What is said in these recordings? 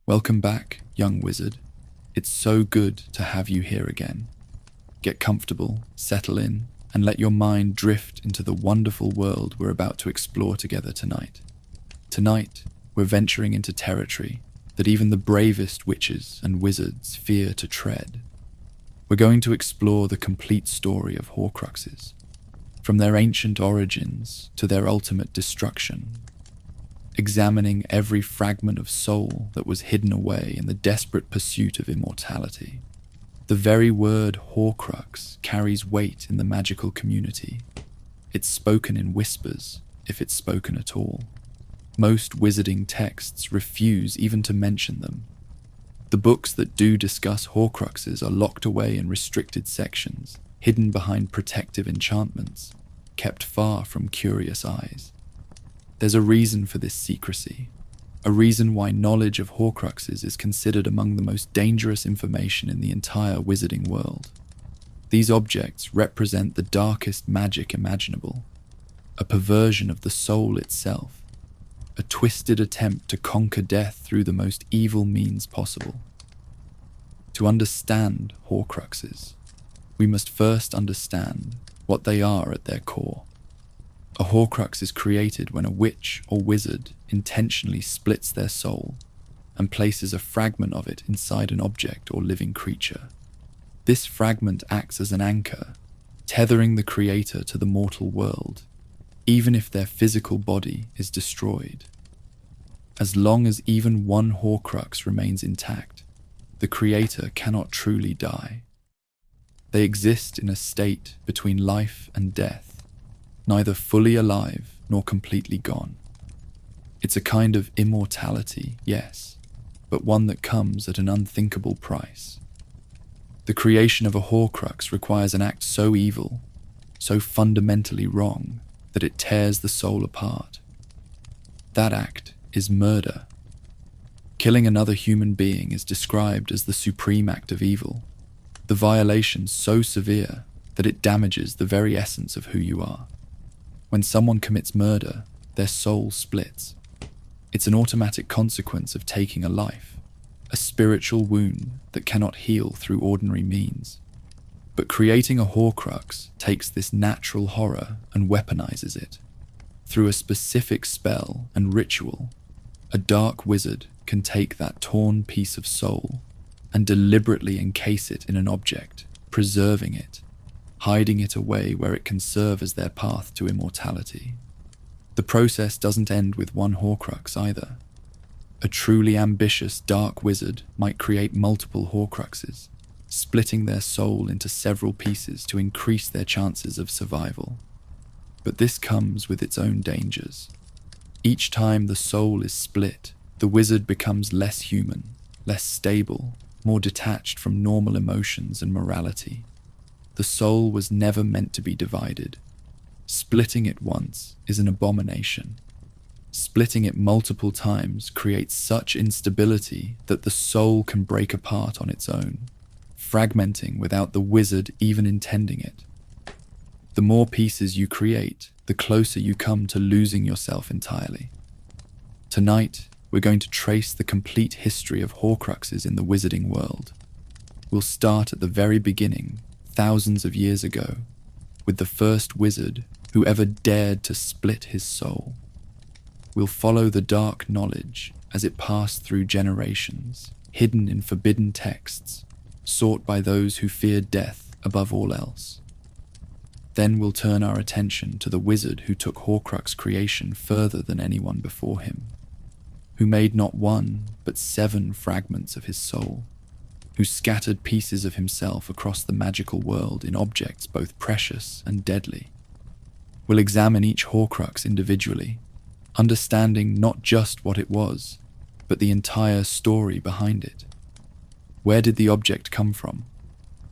Welcome back, young wizard. It's so good to have you here again. Get comfortable, settle in, and let your mind drift into the wonderful world we're about to explore together tonight. Tonight, we're venturing into territory that even the bravest witches and wizards fear to tread. We're going to explore the complete story of Horcruxes, from their ancient origins to their ultimate destruction, examining every fragment of soul that was hidden away in the desperate pursuit of immortality. The very word Horcrux carries weight in the magical community. It's spoken in whispers, if it's spoken at all. Most wizarding texts refuse even to mention them. The books that do discuss Horcruxes are locked away in restricted sections, hidden behind protective enchantments, kept far from curious eyes. There's a reason for this secrecy, a reason why knowledge of Horcruxes is considered among the most dangerous information in the entire wizarding world. These objects represent the darkest magic imaginable, a perversion of the soul itself, a twisted attempt to conquer death through the most evil means possible. To understand Horcruxes, we must first understand what they are at their core. A Horcrux is created when a witch or wizard intentionally splits their soul and places a fragment of it inside an object or living creature. This fragment acts as an anchor, tethering the creator to the mortal world, even if their physical body is destroyed. As long as even one Horcrux remains intact, the creator cannot truly die. They exist in a state between life and death, neither fully alive nor completely gone. It's a kind of immortality, yes, but one that comes at an unthinkable price. The creation of a Horcrux requires an act so evil, so fundamentally wrong, that it tears the soul apart. That act is murder. Killing another human being is described as the supreme act of evil, the violation so severe that it damages the very essence of who you are. When someone commits murder, their soul splits. It's an automatic consequence of taking a life, a spiritual wound that cannot heal through ordinary means. But creating a Horcrux takes this natural horror and weaponizes it. Through a specific spell and ritual, a dark wizard can take that torn piece of soul and deliberately encase it in an object, preserving it, hiding it away where it can serve as their path to immortality. The process doesn't end with one Horcrux either. A truly ambitious dark wizard might create multiple Horcruxes, splitting their soul into several pieces to increase their chances of survival. But this comes with its own dangers. Each time the soul is split, the wizard becomes less human, less stable, more detached from normal emotions and morality. The soul was never meant to be divided. Splitting it once is an abomination. Splitting it multiple times creates such instability that the soul can break apart on its own, fragmenting without the wizard even intending it. The more pieces you create, the closer you come to losing yourself entirely. Tonight, we're going to trace the complete history of Horcruxes in the wizarding world. We'll start at the very beginning, thousands of years ago, with the first wizard who ever dared to split his soul. We'll follow the dark knowledge as it passed through generations, hidden in forbidden texts, sought by those who feared death above all else. Then we'll turn our attention to the wizard who took Horcrux creation further than anyone before him, who made not one, but 7 fragments of his soul, who scattered pieces of himself across the magical world in objects both precious and deadly. We'll examine each Horcrux individually, understanding not just what it was, but the entire story behind it. Where did the object come from?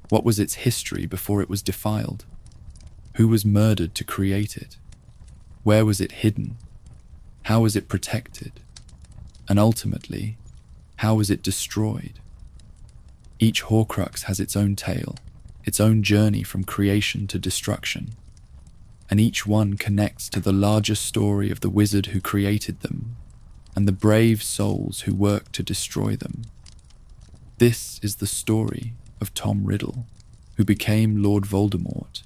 What was its history before it was defiled? Who was murdered to create it? Where was it hidden? How was it protected? And ultimately, how was it destroyed? Each Horcrux has its own tale, its own journey from creation to destruction, and each one connects to the larger story of the wizard who created them, and the brave souls who work to destroy them. This is the story of Tom Riddle, who became Lord Voldemort,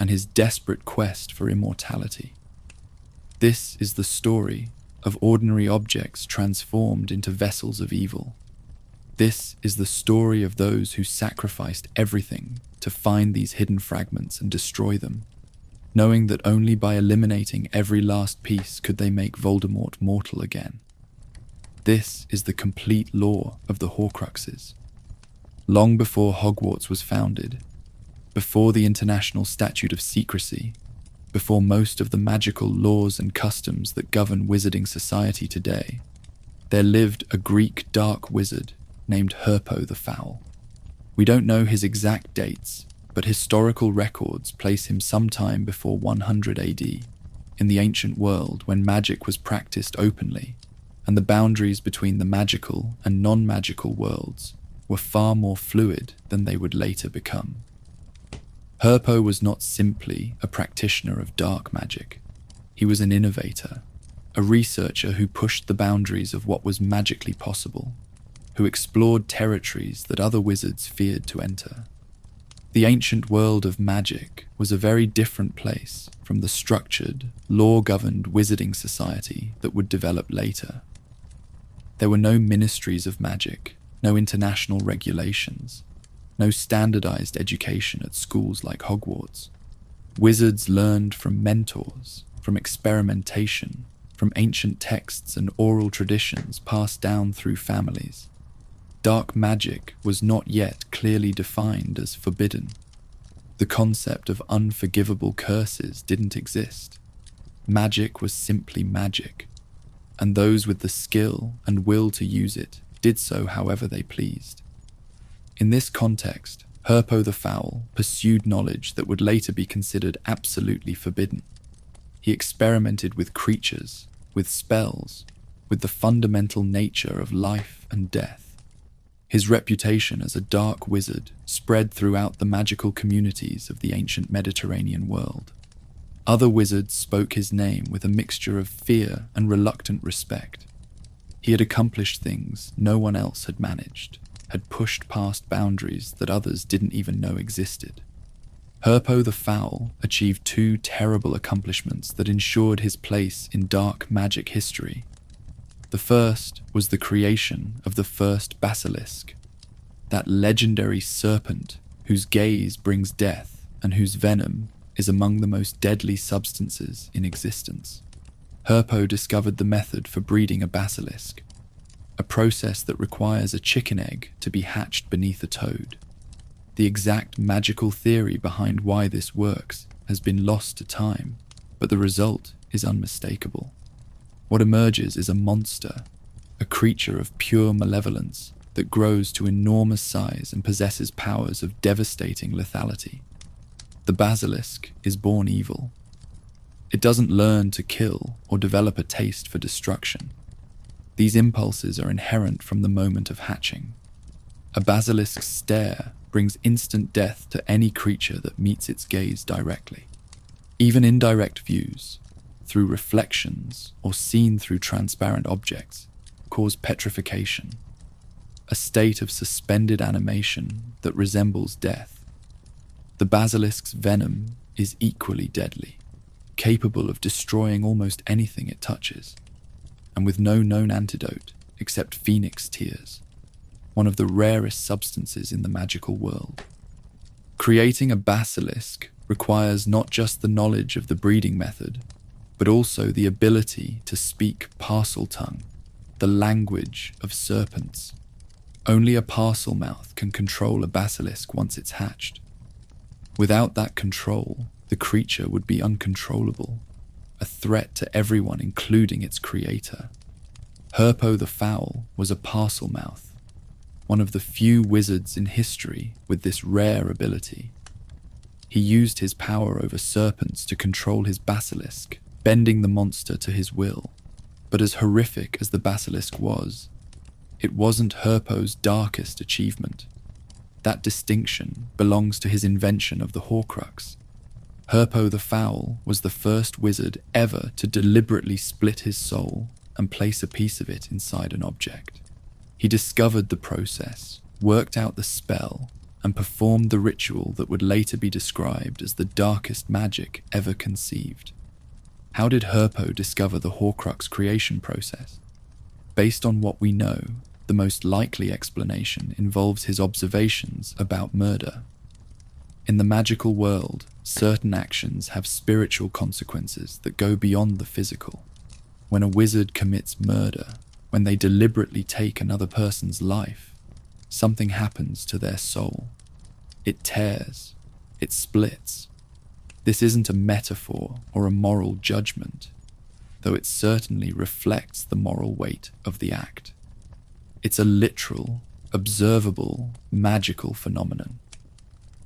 and his desperate quest for immortality. This is the story of ordinary objects transformed into vessels of evil. This is the story of those who sacrificed everything to find these hidden fragments and destroy them, knowing that only by eliminating every last piece could they make Voldemort mortal again. This is the complete lore of the Horcruxes. Long before Hogwarts was founded, before the International Statute of Secrecy, before most of the magical laws and customs that govern wizarding society today, there lived a Greek dark wizard named Herpo the Foul. We don't know his exact dates, but historical records place him sometime before 100 AD, in the ancient world when magic was practiced openly, and the boundaries between the magical and non-magical worlds were far more fluid than they would later become. Herpo was not simply a practitioner of dark magic. He was an innovator, a researcher who pushed the boundaries of what was magically possible, who explored territories that other wizards feared to enter. The ancient world of magic was a very different place from the structured, law-governed wizarding society that would develop later. There were no ministries of magic, no international regulations, no standardized education at schools like Hogwarts. Wizards learned from mentors, from experimentation, from ancient texts and oral traditions passed down through families. Dark magic was not yet clearly defined as forbidden. The concept of unforgivable curses didn't exist. Magic was simply magic, and those with the skill and will to use it did so however they pleased. In this context, Herpo the Foul pursued knowledge that would later be considered absolutely forbidden. He experimented with creatures, with spells, with the fundamental nature of life and death. His reputation as a dark wizard spread throughout the magical communities of the ancient Mediterranean world. Other wizards spoke his name with a mixture of fear and reluctant respect. He had accomplished things no one else had managed, had pushed past boundaries that others didn't even know existed. Herpo the Foul achieved two terrible accomplishments that ensured his place in dark magic history. The first was the creation of the first basilisk, that legendary serpent whose gaze brings death and whose venom is among the most deadly substances in existence. Herpo discovered the method for breeding a basilisk, a process that requires a chicken egg to be hatched beneath a toad. The exact magical theory behind why this works has been lost to time, but the result is unmistakable. What emerges is a monster, a creature of pure malevolence that grows to enormous size and possesses powers of devastating lethality. The basilisk is born evil. It doesn't learn to kill or develop a taste for destruction. These impulses are inherent from the moment of hatching. A basilisk's stare brings instant death to any creature that meets its gaze directly. Even indirect views, through reflections or seen through transparent objects, cause petrification, a state of suspended animation that resembles death. The basilisk's venom is equally deadly, capable of destroying almost anything it touches, and with no known antidote except phoenix tears, one of the rarest substances in the magical world. Creating a basilisk requires not just the knowledge of the breeding method, but also the ability to speak parcel tongue, the language of serpents. Only a parcel mouth can control a basilisk once it's hatched. Without that control, the creature would be uncontrollable, a threat to everyone including its creator. Herpo the Foul was a parcel mouth, one of the few wizards in history with this rare ability. He used his power over serpents to control his basilisk, bending the monster to his will. But as horrific as the basilisk was, it wasn't Herpo's darkest achievement. That distinction belongs to his invention of the Horcrux. Herpo the Foul was the first wizard ever to deliberately split his soul and place a piece of it inside an object. He discovered the process, worked out the spell, and performed the ritual that would later be described as the darkest magic ever conceived. How did Herpo discover the Horcrux creation process? Based on what we know, the most likely explanation involves his observations about murder. In the magical world, certain actions have spiritual consequences that go beyond the physical. When a wizard commits murder, when they deliberately take another person's life, something happens to their soul. It tears, it splits. This isn't a metaphor or a moral judgment, though it certainly reflects the moral weight of the act. It's a literal, observable, magical phenomenon.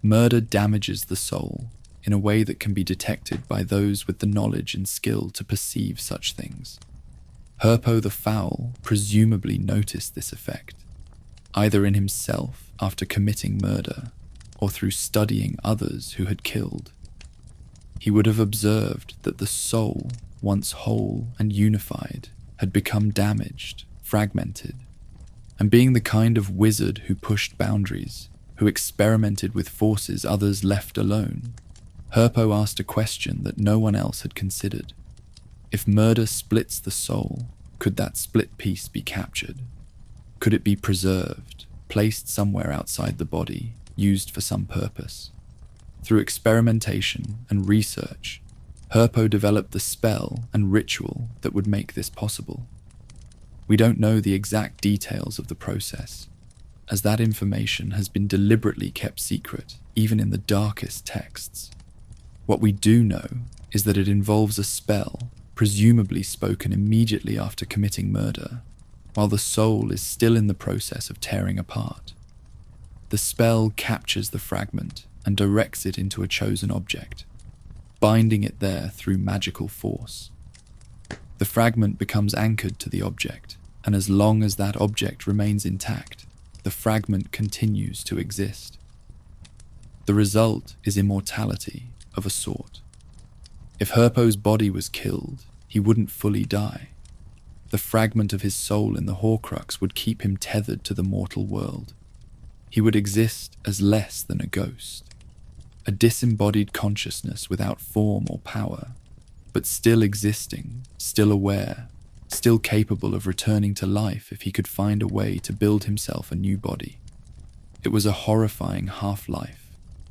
Murder damages the soul in a way that can be detected by those with the knowledge and skill to perceive such things. Herpo the Foul presumably noticed this effect, either in himself after committing murder, or through studying others who had killed. He would have observed that the soul, once whole and unified, had become damaged, fragmented, and being the kind of wizard who pushed boundaries, who experimented with forces others left alone, Herpo asked a question that no one else had considered. If murder splits the soul, could that split piece be captured? Could it be preserved, placed somewhere outside the body, used for some purpose? Through experimentation and research, Herpo developed the spell and ritual that would make this possible. We don't know the exact details of the process, as that information has been deliberately kept secret, even in the darkest texts. What we do know is that it involves a spell, presumably spoken immediately after committing murder, while the soul is still in the process of tearing apart. The spell captures the fragment and directs it into a chosen object, binding it there through magical force. The fragment becomes anchored to the object, and as long as that object remains intact, the fragment continues to exist. The result is immortality of a sort. If Herpo's body was killed, he wouldn't fully die. The fragment of his soul in the Horcrux would keep him tethered to the mortal world. He would exist as less than a ghost, a disembodied consciousness without form or power, but still existing, still aware, still capable of returning to life if he could find a way to build himself a new body. It was a horrifying half-life,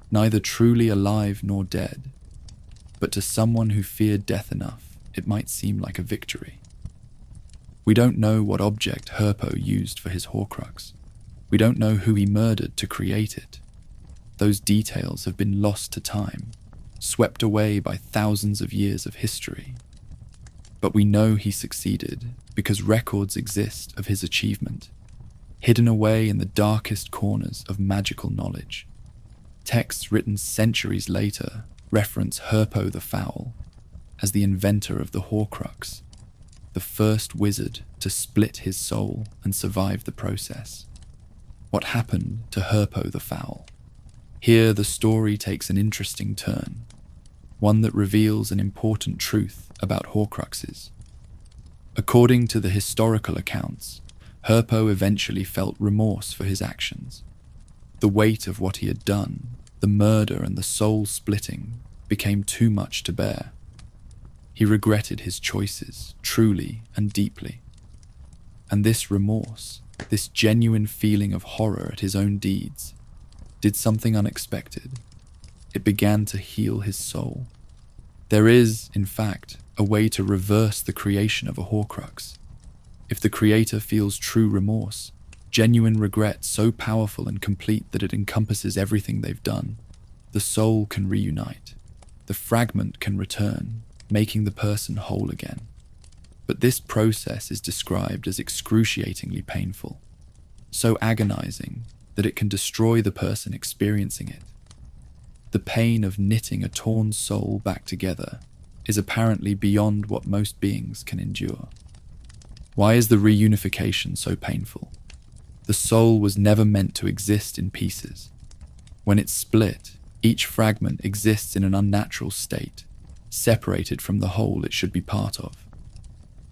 neither truly alive nor dead, but to someone who feared death enough, it might seem like a victory. We don't know what object Herpo used for his Horcrux. We don't know who he murdered to create it. Those details have been lost to time, swept away by thousands of years of history. But we know he succeeded because records exist of his achievement, hidden away in the darkest corners of magical knowledge. Texts written centuries later reference Herpo the Foul as the inventor of the Horcrux, the first wizard to split his soul and survive the process. What happened to Herpo the Foul? Here the story takes an interesting turn, one that reveals an important truth about Horcruxes. According to the historical accounts, Herpo eventually felt remorse for his actions. The weight of what he had done, the murder and the soul splitting, became too much to bear. He regretted his choices, truly and deeply. And this remorse, this genuine feeling of horror at his own deeds, did something unexpected. It began to heal his soul. There is, in fact, a way to reverse the creation of a Horcrux. If the creator feels true remorse, genuine regret so powerful and complete that it encompasses everything they've done, the soul can reunite. The fragment can return, making the person whole again. But this process is described as excruciatingly painful, so agonizing that it can destroy the person experiencing it. The pain of knitting a torn soul back together is apparently beyond what most beings can endure. Why is the reunification so painful? The soul was never meant to exist in pieces. When it's split, each fragment exists in an unnatural state, separated from the whole it should be part of.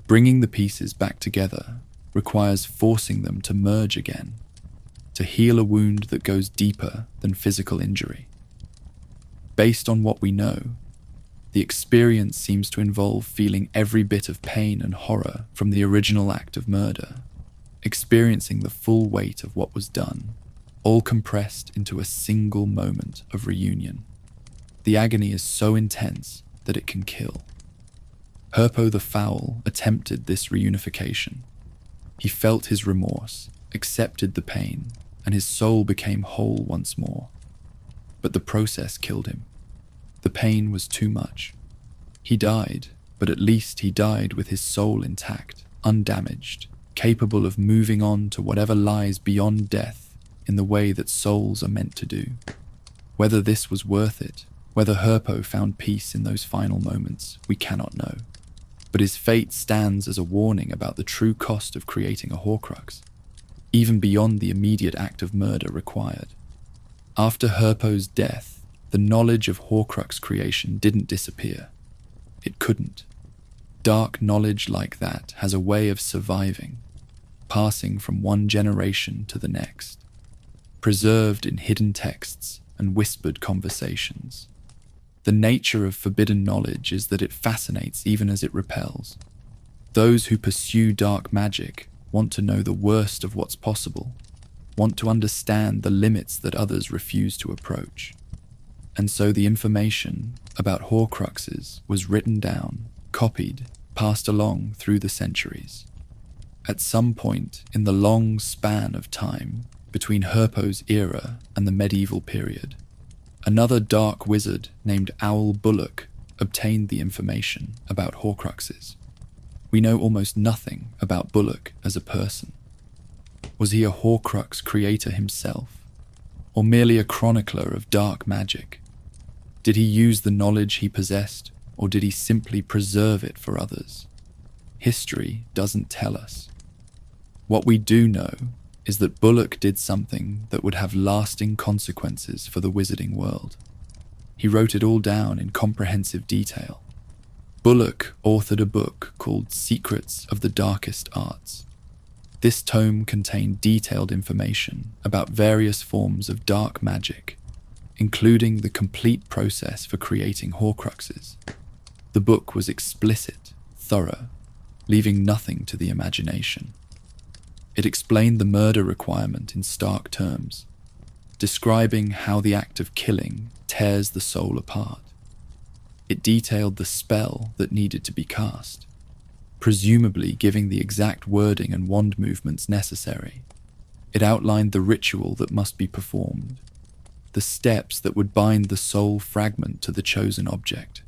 Bringing the pieces back together requires forcing them to merge again, to heal a wound that goes deeper than physical injury. Based on what we know, the experience seems to involve feeling every bit of pain and horror from the original act of murder, experiencing the full weight of what was done, all compressed into a single moment of reunion. The agony is so intense that it can kill. Herpo the Foul attempted this reunification. He felt his remorse, accepted the pain, and his soul became whole once more. But the process killed him. The pain was too much. He died, but at least he died with his soul intact, undamaged, capable of moving on to whatever lies beyond death in the way that souls are meant to do. Whether this was worth it, whether Herpo found peace in those final moments, we cannot know. But his fate stands as a warning about the true cost of creating a Horcrux, even beyond the immediate act of murder required. After Herpo's death, the knowledge of Horcrux creation didn't disappear. It couldn't. Dark knowledge like that has a way of surviving, passing from one generation to the next, preserved in hidden texts and whispered conversations. The nature of forbidden knowledge is that it fascinates even as it repels. Those who pursue dark magic want to know the worst of what's possible, want to understand the limits that others refuse to approach. And so the information about Horcruxes was written down, copied, passed along through the centuries. At some point in the long span of time between Herpo's era and the medieval period, another dark wizard named Owl Bullock obtained the information about Horcruxes. We know almost nothing about Bullock as a person. Was he a Horcrux creator himself, or merely a chronicler of dark magic? Did he use the knowledge he possessed, or did he simply preserve it for others? History doesn't tell us. What we do know is that Bullock did something that would have lasting consequences for the wizarding world. He wrote it all down in comprehensive detail. Bullock authored a book called Secrets of the Darkest Arts. This tome contained detailed information about various forms of dark magic, including the complete process for creating Horcruxes. The book was explicit, thorough, leaving nothing to the imagination. It explained the murder requirement in stark terms, describing how the act of killing tears the soul apart. It detailed the spell that needed to be cast, presumably giving the exact wording and wand movements necessary. It outlined the ritual that must be performed, the steps that would bind the soul fragment to the chosen object.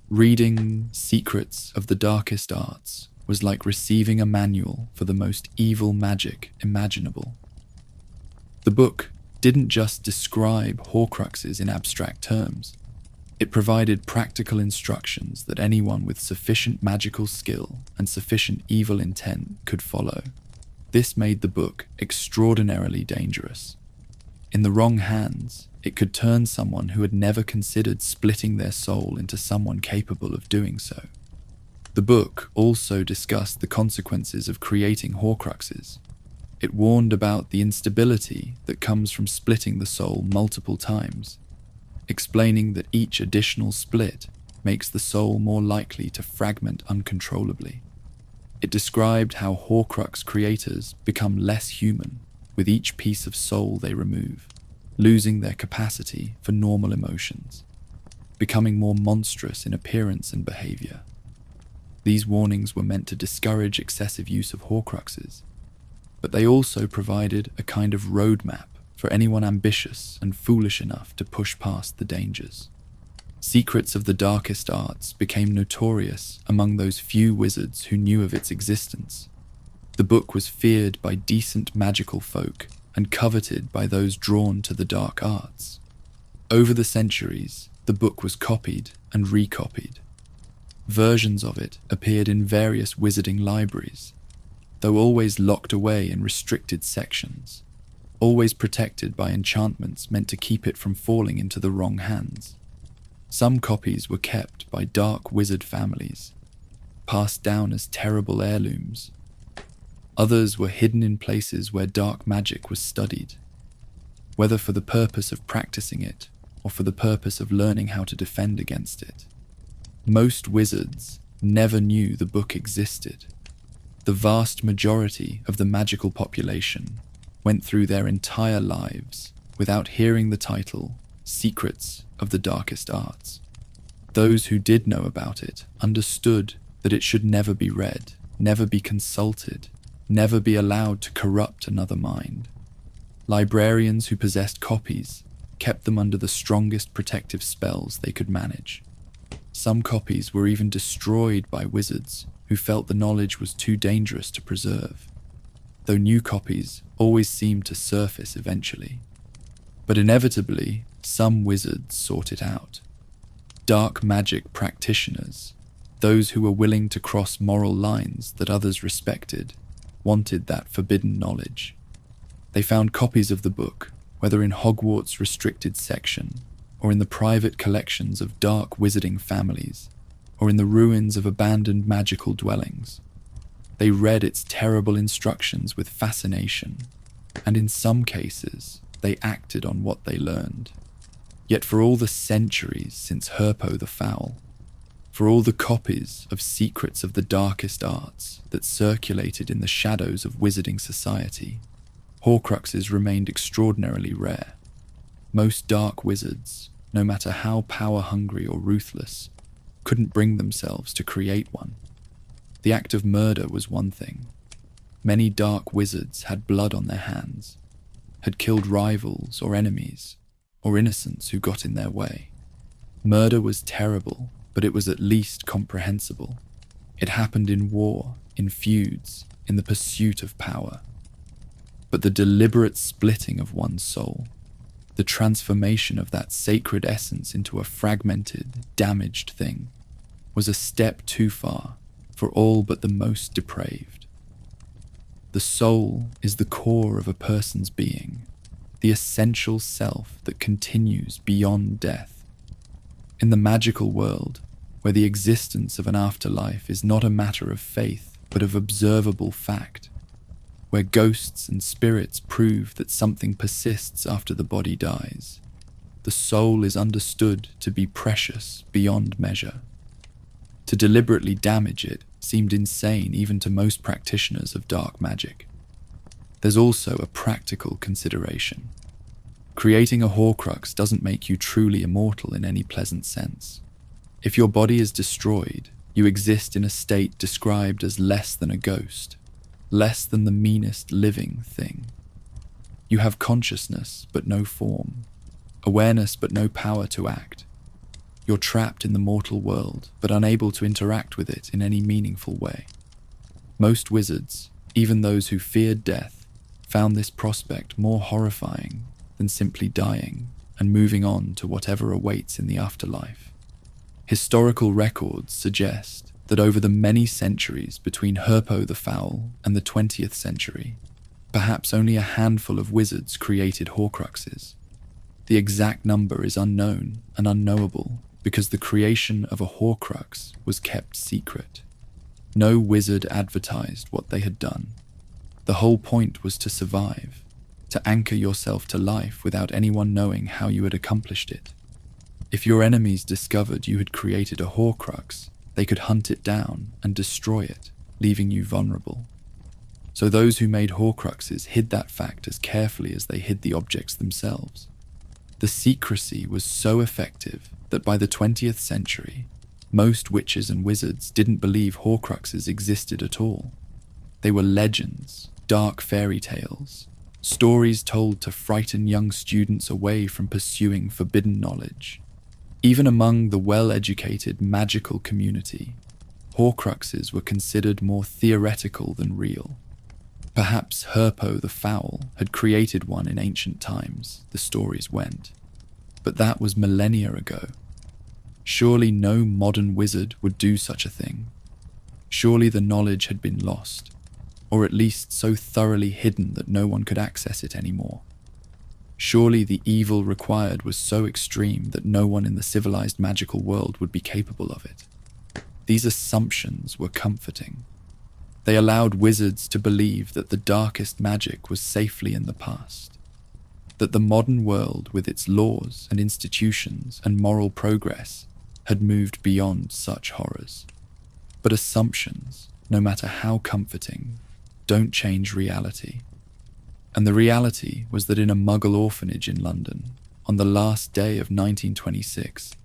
Reading Secrets of the Darkest Arts was like receiving a manual for the most evil magic imaginable. The book didn't just describe Horcruxes in abstract terms. It provided practical instructions that anyone with sufficient magical skill and sufficient evil intent could follow. This made the book extraordinarily dangerous. In the wrong hands, it could turn someone who had never considered splitting their soul into someone capable of doing so. The book also discussed the consequences of creating Horcruxes. It warned about the instability that comes from splitting the soul multiple times, explaining that each additional split makes the soul more likely to fragment uncontrollably. It described how Horcrux creators become less human with each piece of soul they remove, losing their capacity for normal emotions, becoming more monstrous in appearance and behavior. These warnings were meant to discourage excessive use of Horcruxes, but they also provided a kind of roadmap for anyone ambitious and foolish enough to push past the dangers. Secrets of the Darkest Arts became notorious among those few wizards who knew of its existence. The book was feared by decent magical folk and coveted by those drawn to the dark arts. Over the centuries, the book was copied and recopied. Versions of it appeared in various wizarding libraries, though always locked away in restricted sections, always protected by enchantments meant to keep it from falling into the wrong hands. Some copies were kept by dark wizard families, passed down as terrible heirlooms. Others were hidden in places where dark magic was studied, whether for the purpose of practicing it or for the purpose of learning how to defend against it. Most wizards never knew the book existed. The vast majority of the magical population went through their entire lives without hearing the title Secrets of the Darkest Arts. Those who did know about it understood that it should never be read, never be consulted, never be allowed to corrupt another mind. Librarians who possessed copies kept them under the strongest protective spells they could manage. Some copies were even destroyed by wizards who felt the knowledge was too dangerous to preserve, though new copies always seemed to surface eventually. But inevitably, some wizards sought it out. Dark magic practitioners, those who were willing to cross moral lines that others respected, wanted that forbidden knowledge. They found copies of the book, whether in Hogwarts' restricted section, or in the private collections of dark wizarding families, or in the ruins of abandoned magical dwellings. They read its terrible instructions with fascination, and in some cases, they acted on what they learned. Yet for all the centuries since Herpo the Foul, for all the copies of Secrets of the Darkest Arts that circulated in the shadows of wizarding society, Horcruxes remained extraordinarily rare. Most dark wizards, no matter how power-hungry or ruthless, couldn't bring themselves to create one. The act of murder was one thing. Many dark wizards had blood on their hands, had killed rivals or enemies, or innocents who got in their way. Murder was terrible, but it was at least comprehensible. It happened in war, in feuds, in the pursuit of power. But the deliberate splitting of one's soul, the transformation of that sacred essence into a fragmented, damaged thing, was a step too far for all but the most depraved. The soul is the core of a person's being, the essential self that continues beyond death. In the magical world, where the existence of an afterlife is not a matter of faith, but of observable fact, where ghosts and spirits prove that something persists after the body dies, the soul is understood to be precious beyond measure. To deliberately damage it seemed insane even to most practitioners of dark magic. There's also a practical consideration. Creating a Horcrux doesn't make you truly immortal in any pleasant sense. If your body is destroyed, you exist in a state described as less than a ghost, less than the meanest living thing. You have consciousness but no form, awareness but no power to act. You're trapped in the mortal world but unable to interact with it in any meaningful way. Most wizards, even those who feared death, found this prospect more horrifying than simply dying and moving on to whatever awaits in the afterlife. Historical records suggest that over the many centuries between Herpo the Foul and the 20th century, perhaps only a handful of wizards created Horcruxes. The exact number is unknown and unknowable because the creation of a Horcrux was kept secret. No wizard advertised what they had done. The whole point was to survive, to anchor yourself to life without anyone knowing how you had accomplished it. If your enemies discovered you had created a Horcrux, they could hunt it down and destroy it, leaving you vulnerable. So those who made Horcruxes hid that fact as carefully as they hid the objects themselves. The secrecy was so effective that by the 20th century, most witches and wizards didn't believe Horcruxes existed at all. They were legends, dark fairy tales, stories told to frighten young students away from pursuing forbidden knowledge. Even among the well-educated magical community, Horcruxes were considered more theoretical than real. Perhaps Herpo the Foul had created one in ancient times, the stories went. But that was millennia ago. Surely no modern wizard would do such a thing. Surely the knowledge had been lost, or at least so thoroughly hidden that no one could access it anymore. Surely the evil required was so extreme that no one in the civilized magical world would be capable of it. These assumptions were comforting. They allowed wizards to believe that the darkest magic was safely in the past, that the modern world with its laws and institutions and moral progress had moved beyond such horrors. But assumptions, no matter how comforting, don't change reality. And the reality was that in a Muggle orphanage in London, on the last day of 1926,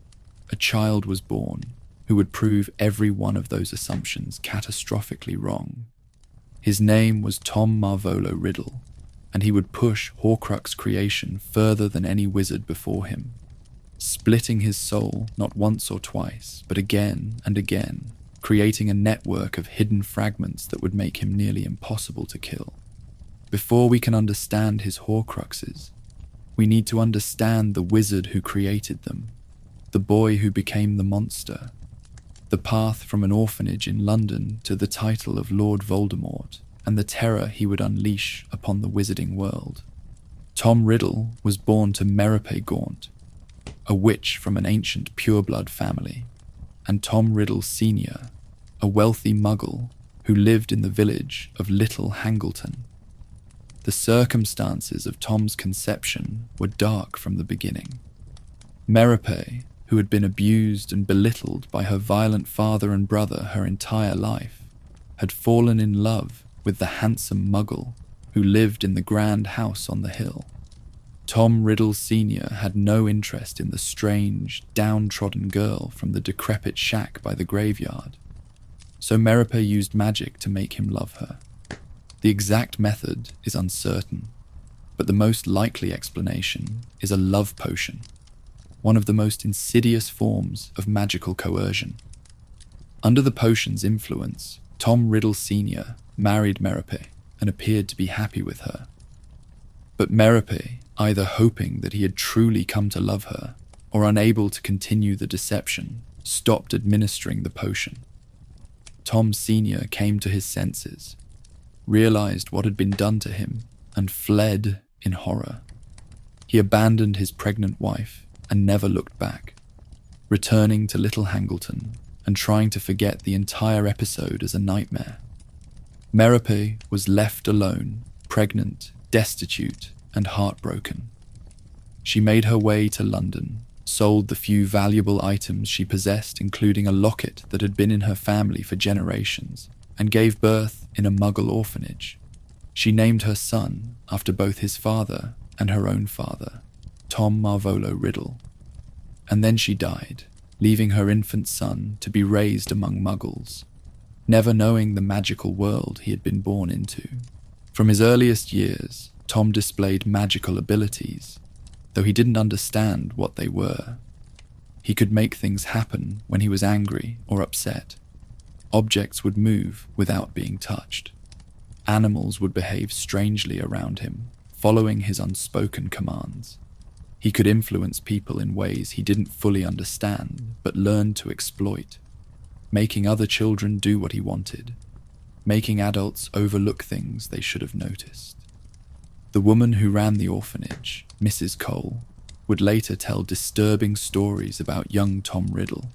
a child was born who would prove every one of those assumptions catastrophically wrong. His name was Tom Marvolo Riddle, and he would push Horcrux creation further than any wizard before him, splitting his soul not once or twice, but again and again, creating a network of hidden fragments that would make him nearly impossible to kill. Before we can understand his Horcruxes, we need to understand the wizard who created them, the boy who became the monster, the path from an orphanage in London to the title of Lord Voldemort, and the terror he would unleash upon the wizarding world. Tom Riddle was born to Gaunt, a witch from an ancient pureblood family, and Tom Riddle Sr., a wealthy Muggle who lived in the village of Little Hangleton. The circumstances of Tom's conception were dark from the beginning. Merope, who had been abused and belittled by her violent father and brother her entire life, had fallen in love with the handsome Muggle who lived in the grand house on the hill. Tom Riddle Sr. had no interest in the strange, downtrodden girl from the decrepit shack by the graveyard, so Merope used magic to make him love her. The exact method is uncertain, but the most likely explanation is a love potion, one of the most insidious forms of magical coercion. Under the potion's influence, Tom Riddle Sr. married Merope and appeared to be happy with her. But Merope, either hoping that he had truly come to love her or unable to continue the deception, stopped administering the potion. Tom Sr. came to his senses, realized what had been done to him, and fled in horror. He abandoned his pregnant wife and never looked back, returning to Little Hangleton and trying to forget the entire episode as a nightmare. Merope was left alone, pregnant, destitute, and heartbroken. She made her way to London, sold the few valuable items she possessed, including a locket that had been in her family for generations, and gave birth in a Muggle orphanage. She named her son after both his father and her own father, Tom Marvolo Riddle. And then she died, leaving her infant son to be raised among Muggles, never knowing the magical world he had been born into. From his earliest years, Tom displayed magical abilities, though he didn't understand what they were. He could make things happen when he was angry or upset. Objects would move without being touched. Animals would behave strangely around him, following his unspoken commands. He could influence people in ways he didn't fully understand, but learned to exploit, making other children do what he wanted, making adults overlook things they should have noticed. The woman who ran the orphanage, Mrs. Cole, would later tell disturbing stories about young Tom Riddle.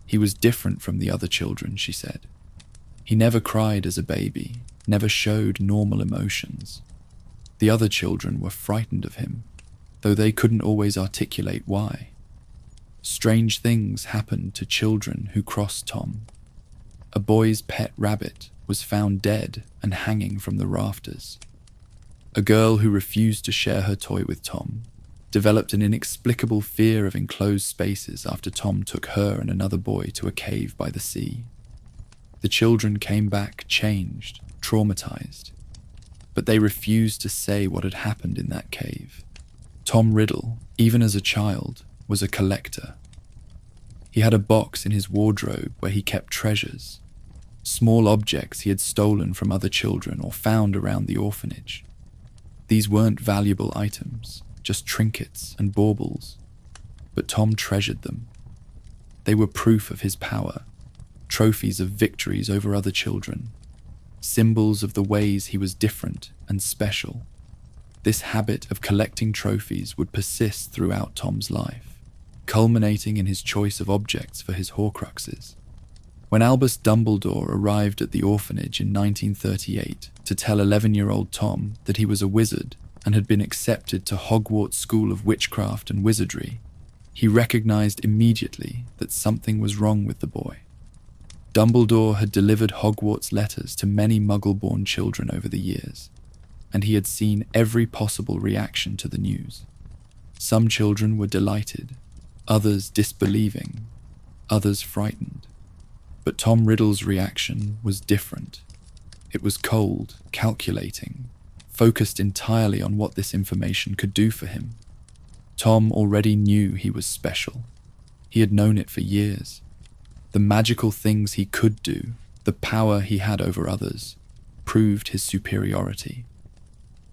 He was different from the other children, she said. He never cried as a baby, never showed normal emotions. The other children were frightened of him, though they couldn't always articulate why. Strange things happened to children who crossed Tom. A boy's pet rabbit was found dead and hanging from the rafters. A girl who refused to share her toy with Tom developed an inexplicable fear of enclosed spaces after Tom took her and another boy to a cave by the sea. The children came back changed, traumatized, but they refused to say what had happened in that cave. Tom Riddle, even as a child, was a collector. He had a box in his wardrobe where he kept treasures, small objects he had stolen from other children or found around the orphanage. These weren't valuable items, just trinkets and baubles, but Tom treasured them. They were proof of his power, trophies of victories over other children, symbols of the ways he was different and special. This habit of collecting trophies would persist throughout Tom's life, culminating in his choice of objects for his Horcruxes. When Albus Dumbledore arrived at the orphanage in 1938 to tell 11-year-old Tom that he was a wizard and had been accepted to Hogwarts School of Witchcraft and Wizardry, he recognized immediately that something was wrong with the boy. Dumbledore had delivered Hogwarts letters to many Muggle-born children over the years, and he had seen every possible reaction to the news. Some children were delighted, others disbelieving, others frightened. But Tom Riddle's reaction was different. It was cold, calculating, focused entirely on what this information could do for him. Tom already knew he was special. He had known it for years. The magical things he could do, the power he had over others, proved his superiority.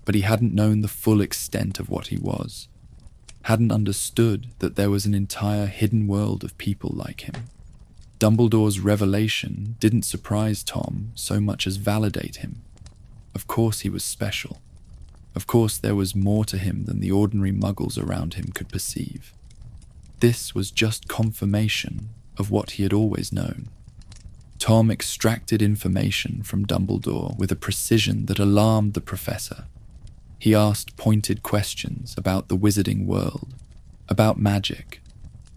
But he hadn't known the full extent of what he was, hadn't understood that there was an entire hidden world of people like him. Dumbledore's revelation didn't surprise Tom so much as validate him. Of course he was special. Of course there was more to him than the ordinary muggles around him could perceive. This was just confirmation of what he had always known. Tom extracted information from Dumbledore with a precision that alarmed the professor. He asked pointed questions about the wizarding world, about magic,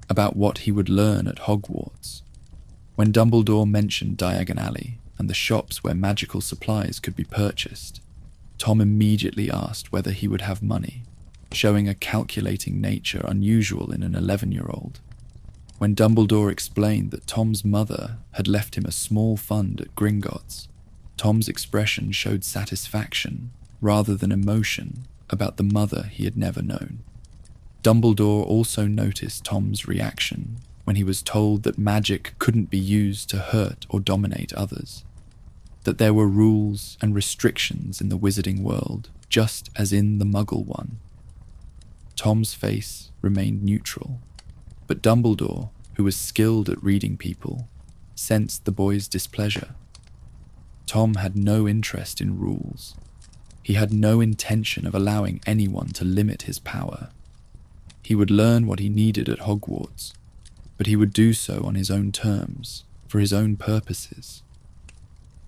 about what he would learn at Hogwarts. When Dumbledore mentioned Diagon Alley and the shops where magical supplies could be purchased, Tom immediately asked whether he would have money, showing a calculating nature unusual in an 11-year-old. When Dumbledore explained that Tom's mother had left him a small fund at Gringotts, Tom's expression showed satisfaction rather than emotion about the mother he had never known. Dumbledore also noticed Tom's reaction when he was told that magic couldn't be used to hurt or dominate others, that there were rules and restrictions in the wizarding world, just as in the Muggle one. Tom's face remained neutral, but Dumbledore, who was skilled at reading people, sensed the boy's displeasure. Tom had no interest in rules. He had no intention of allowing anyone to limit his power. He would learn what he needed at Hogwarts, but he would do so on his own terms, for his own purposes.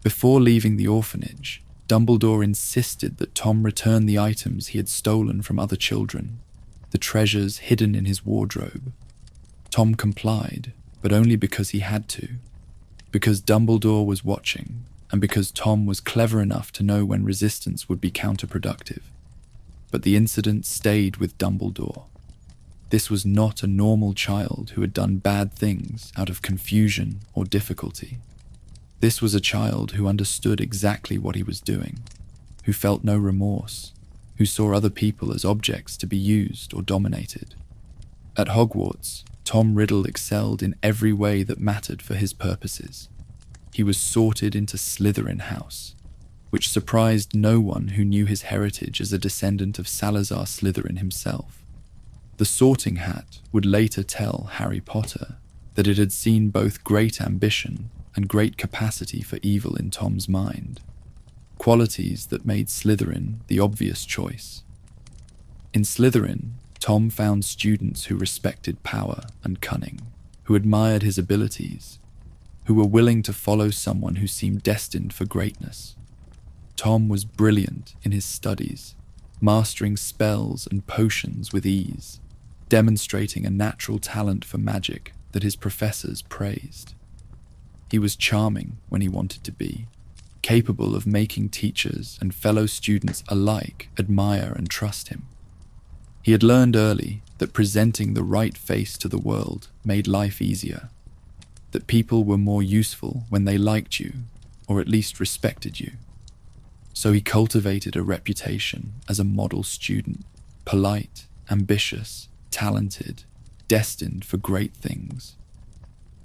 Before leaving the orphanage, Dumbledore insisted that Tom return the items he had stolen from other children, the treasures hidden in his wardrobe. Tom complied, but only because he had to, because Dumbledore was watching, and because Tom was clever enough to know when resistance would be counterproductive. But the incident stayed with Dumbledore. This was not a normal child who had done bad things out of confusion or difficulty. This was a child who understood exactly what he was doing, who felt no remorse, who saw other people as objects to be used or dominated. At Hogwarts, Tom Riddle excelled in every way that mattered for his purposes. He was sorted into Slytherin House, which surprised no one who knew his heritage as a descendant of Salazar Slytherin himself. The sorting hat would later tell Harry Potter that it had seen both great ambition and great capacity for evil in Tom's mind, qualities that made Slytherin the obvious choice. In Slytherin, Tom found students who respected power and cunning, who admired his abilities, who were willing to follow someone who seemed destined for greatness. Tom was brilliant in his studies, mastering spells and potions with ease, demonstrating a natural talent for magic that his professors praised. He was charming when he wanted to be, capable of making teachers and fellow students alike admire and trust him. He had learned early that presenting the right face to the world made life easier, that people were more useful when they liked you, or at least respected you. So he cultivated a reputation as a model student, polite, ambitious, talented, destined for great things.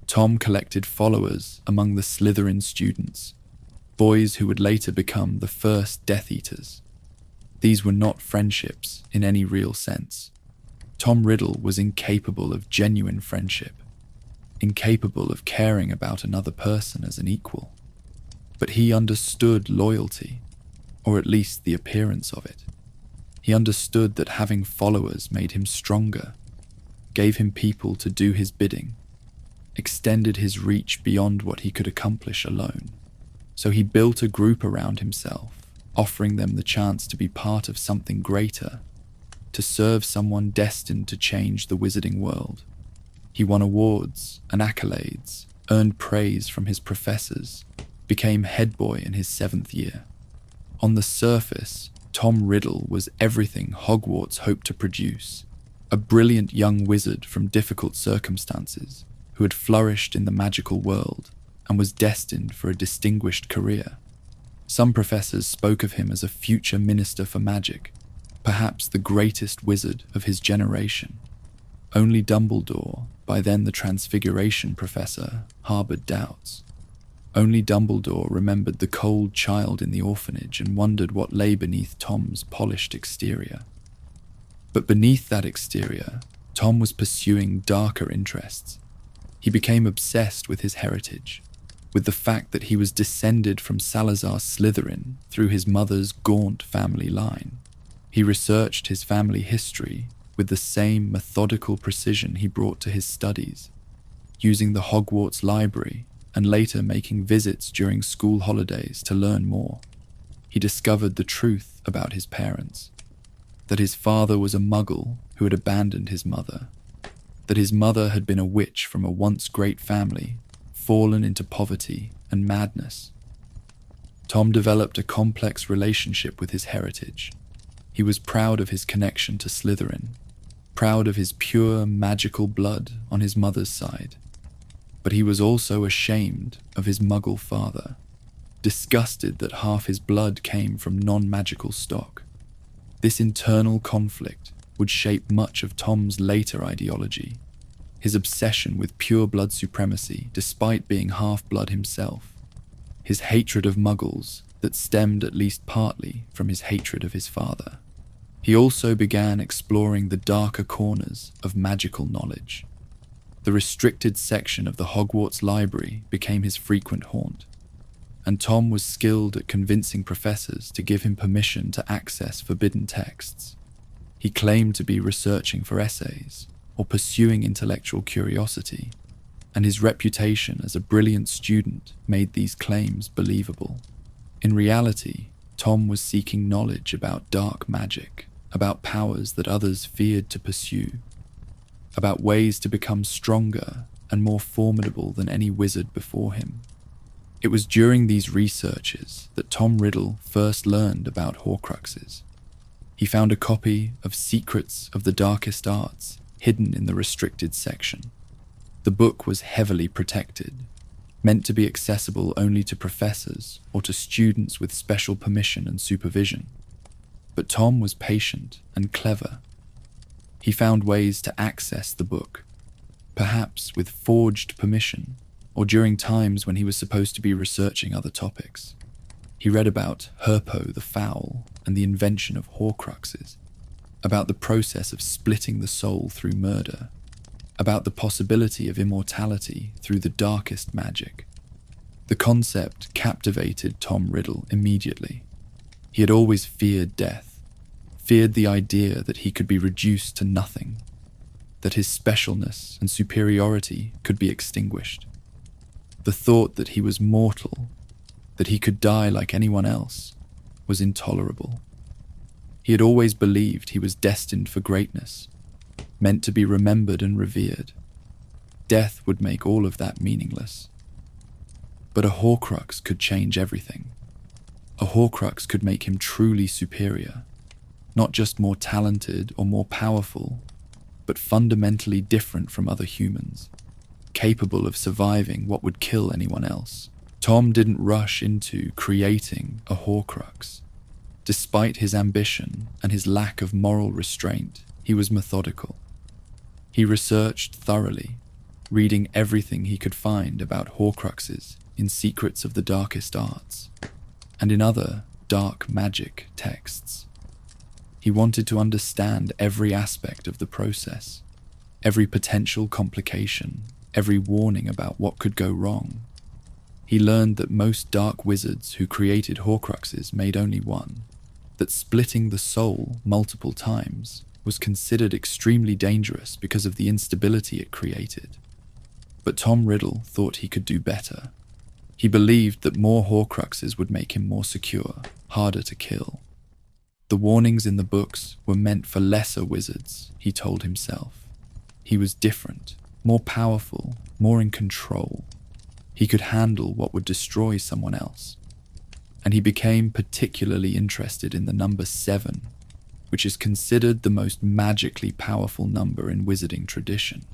Tom collected followers among the Slytherin students, boys who would later become the first Death Eaters. These were not friendships in any real sense. Tom Riddle was incapable of genuine friendship, incapable of caring about another person as an equal. But he understood loyalty, or at least the appearance of it. He understood that having followers made him stronger, gave him people to do his bidding. extended his reach beyond what he could accomplish alone. So he built a group around himself, offering them the chance to be part of something greater, to serve someone destined to change the wizarding world. He won awards and accolades, earned praise from his professors, became head boy in his 7th year. On the surface, Tom Riddle was everything Hogwarts hoped to produce, a brilliant young wizard from difficult circumstances who had flourished in the magical world and was destined for a distinguished career. Some professors spoke of him as a future minister for magic, perhaps the greatest wizard of his generation. Only Dumbledore, by then the Transfiguration professor, harbored doubts. Only Dumbledore remembered the cold child in the orphanage and wondered what lay beneath Tom's polished exterior. But beneath that exterior, Tom was pursuing darker interests. He became obsessed with his heritage, with the fact that he was descended from Salazar Slytherin through his mother's Gaunt family line. He researched his family history with the same methodical precision he brought to his studies, using the Hogwarts library and later making visits during school holidays to learn more. He discovered the truth about his parents, that his father was a muggle who had abandoned his mother, that his mother had been a witch from a once great family, fallen into poverty and madness. Tom developed a complex relationship with his heritage. He was proud of his connection to Slytherin, proud of his pure magical blood on his mother's side, but he was also ashamed of his muggle father, disgusted that half his blood came from non-magical stock. This internal conflict would shape much of Tom's later ideology, his obsession with pure blood supremacy despite being half-blood himself, his hatred of muggles that stemmed at least partly from his hatred of his father. He also began exploring the darker corners of magical knowledge. The restricted section of the Hogwarts library became his frequent haunt, and Tom was skilled at convincing professors to give him permission to access forbidden texts. He claimed to be researching for essays or pursuing intellectual curiosity, and his reputation as a brilliant student made these claims believable. In reality, Tom was seeking knowledge about dark magic, about powers that others feared to pursue, about ways to become stronger and more formidable than any wizard before him. It was during these researches that Tom Riddle first learned about Horcruxes. He found a copy of Secrets of the Darkest Arts hidden in the restricted section. The book was heavily protected, meant to be accessible only to professors or to students with special permission and supervision. But Tom was patient and clever. He found ways to access the book, perhaps with forged permission, or during times when he was supposed to be researching other topics. He read about Herpo the Foul and the invention of Horcruxes, about the process of splitting the soul through murder, about the possibility of immortality through the darkest magic. The concept captivated Tom Riddle immediately. He had always feared death, feared the idea that he could be reduced to nothing, that his specialness and superiority could be extinguished. The thought that he was mortal, that he could die like anyone else, was intolerable. He had always believed he was destined for greatness, meant to be remembered and revered. Death would make all of that meaningless. But a Horcrux could change everything. A Horcrux could make him truly superior, not just more talented or more powerful, but fundamentally different from other humans, capable of surviving what would kill anyone else. Tom didn't rush into creating a Horcrux. Despite his ambition and his lack of moral restraint, he was methodical. He researched thoroughly, reading everything he could find about Horcruxes in Secrets of the Darkest Arts, and in other dark magic texts. He wanted to understand every aspect of the process, every potential complication, every warning about what could go wrong. He learned that most dark wizards who created Horcruxes made only one, that splitting the soul multiple times was considered extremely dangerous because of the instability it created. But Tom Riddle thought he could do better. He believed that more Horcruxes would make him more secure, harder to kill. The warnings in the books were meant for lesser wizards, he told himself. He was different, more powerful, more in control. He could handle what would destroy someone else. And he became particularly interested in the number 7, which is considered the most magically powerful number in wizarding tradition.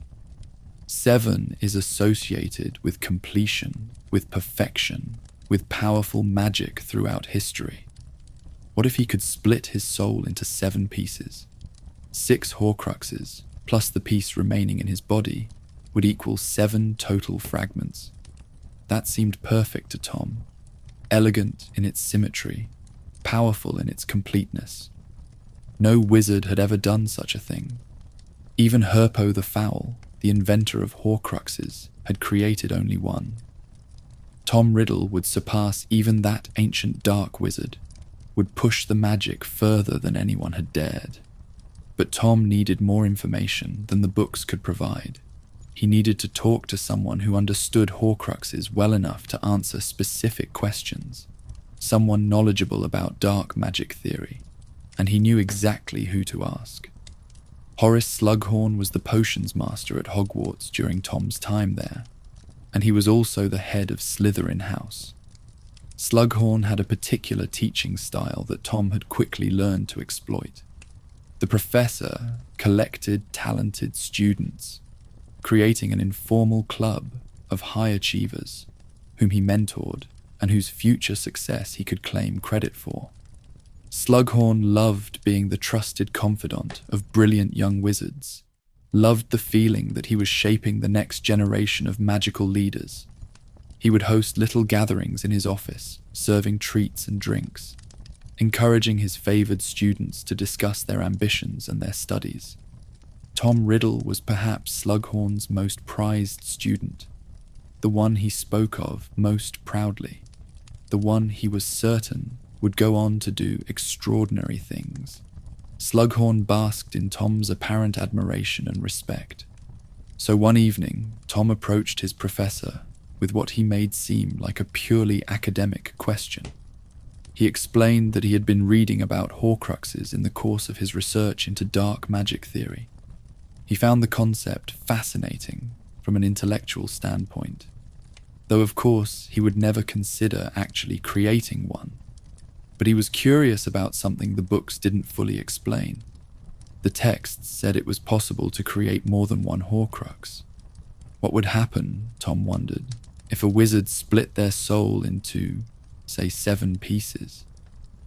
7 is associated with completion, with perfection, with powerful magic throughout history. What if he could split his soul into 7 pieces? 6 Horcruxes, plus the piece remaining in his body, would equal 7 total fragments. That seemed perfect to Tom. Elegant in its symmetry, powerful in its completeness. No wizard had ever done such a thing. Even Herpo the Foul, the inventor of Horcruxes, had created only one. Tom Riddle would surpass even that ancient dark wizard, would push the magic further than anyone had dared. But Tom needed more information than the books could provide. He needed to talk to someone who understood Horcruxes well enough to answer specific questions, someone knowledgeable about dark magic theory, and he knew exactly who to ask. Horace Slughorn was the potions master at Hogwarts during Tom's time there, and he was also the head of Slytherin House. Slughorn had a particular teaching style that Tom had quickly learned to exploit. The professor collected talented students, creating an informal club of high achievers whom he mentored and whose future success he could claim credit for. Slughorn loved being the trusted confidant of brilliant young wizards, loved the feeling that he was shaping the next generation of magical leaders. He would host little gatherings in his office, serving treats and drinks, encouraging his favored students to discuss their ambitions and their studies. Tom Riddle was perhaps Slughorn's most prized student, the one he spoke of most proudly, the one he was certain would go on to do extraordinary things. Slughorn basked in Tom's apparent admiration and respect. So one evening, Tom approached his professor with what he made seem like a purely academic question. He explained that he had been reading about Horcruxes in the course of his research into dark magic theory. He found the concept fascinating from an intellectual standpoint, though of course he would never consider actually creating one. But he was curious about something the books didn't fully explain. The texts said it was possible to create more than one Horcrux. What would happen, Tom wondered, if a wizard split their soul into, say, 7 pieces?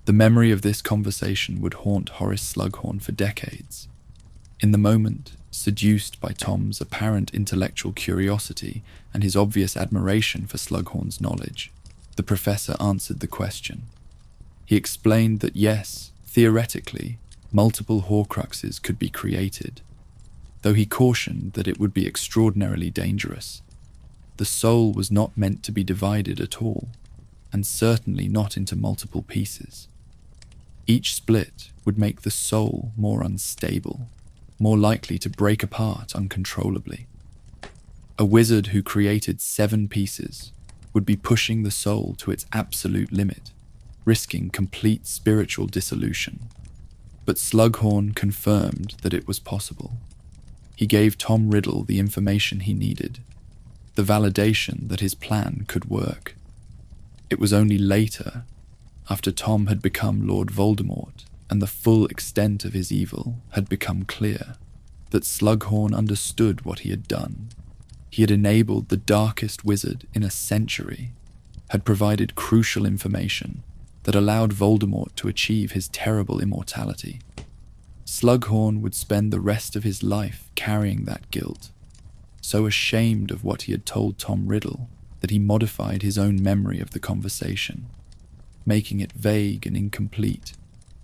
The memory of this conversation would haunt Horace Slughorn for decades. In the moment, seduced by Tom's apparent intellectual curiosity and his obvious admiration for Slughorn's knowledge, the professor answered the question. He explained that yes, theoretically, multiple Horcruxes could be created, though he cautioned that it would be extraordinarily dangerous. The soul was not meant to be divided at all, and certainly not into multiple pieces. Each split would make the soul more unstable, more likely to break apart uncontrollably. A wizard who created 7 pieces would be pushing the soul to its absolute limit, risking complete spiritual dissolution. But Slughorn confirmed that it was possible. He gave Tom Riddle the information he needed, the validation that his plan could work. It was only later, after Tom had become Lord Voldemort and the full extent of his evil had become clear, that Slughorn understood what he had done. He had enabled the darkest wizard in a century, had provided crucial information that allowed Voldemort to achieve his terrible immortality. Slughorn would spend the rest of his life carrying that guilt, so ashamed of what he had told Tom Riddle that he modified his own memory of the conversation, making it vague and incomplete,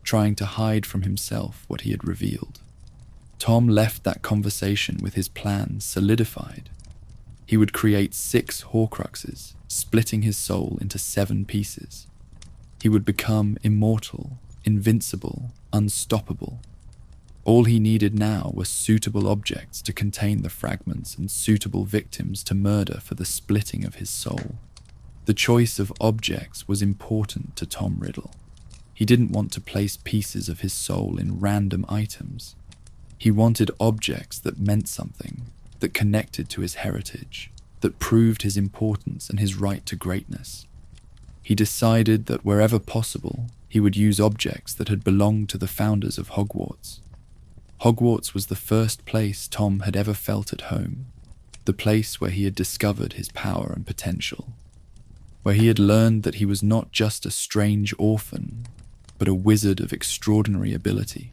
trying to hide from himself what he had revealed. Tom left that conversation with his plan solidified. He would create 6 Horcruxes, splitting his soul into 7 pieces. He would become immortal, invincible, unstoppable. All he needed now were suitable objects to contain the fragments and suitable victims to murder for the splitting of his soul. The choice of objects was important to Tom Riddle. He didn't want to place pieces of his soul in random items. He wanted objects that meant something, that connected to his heritage, that proved his importance and his right to greatness. He decided that wherever possible, he would use objects that had belonged to the founders of Hogwarts. Hogwarts was the first place Tom had ever felt at home, the place where he had discovered his power and potential, where he had learned that he was not just a strange orphan, but a wizard of extraordinary ability.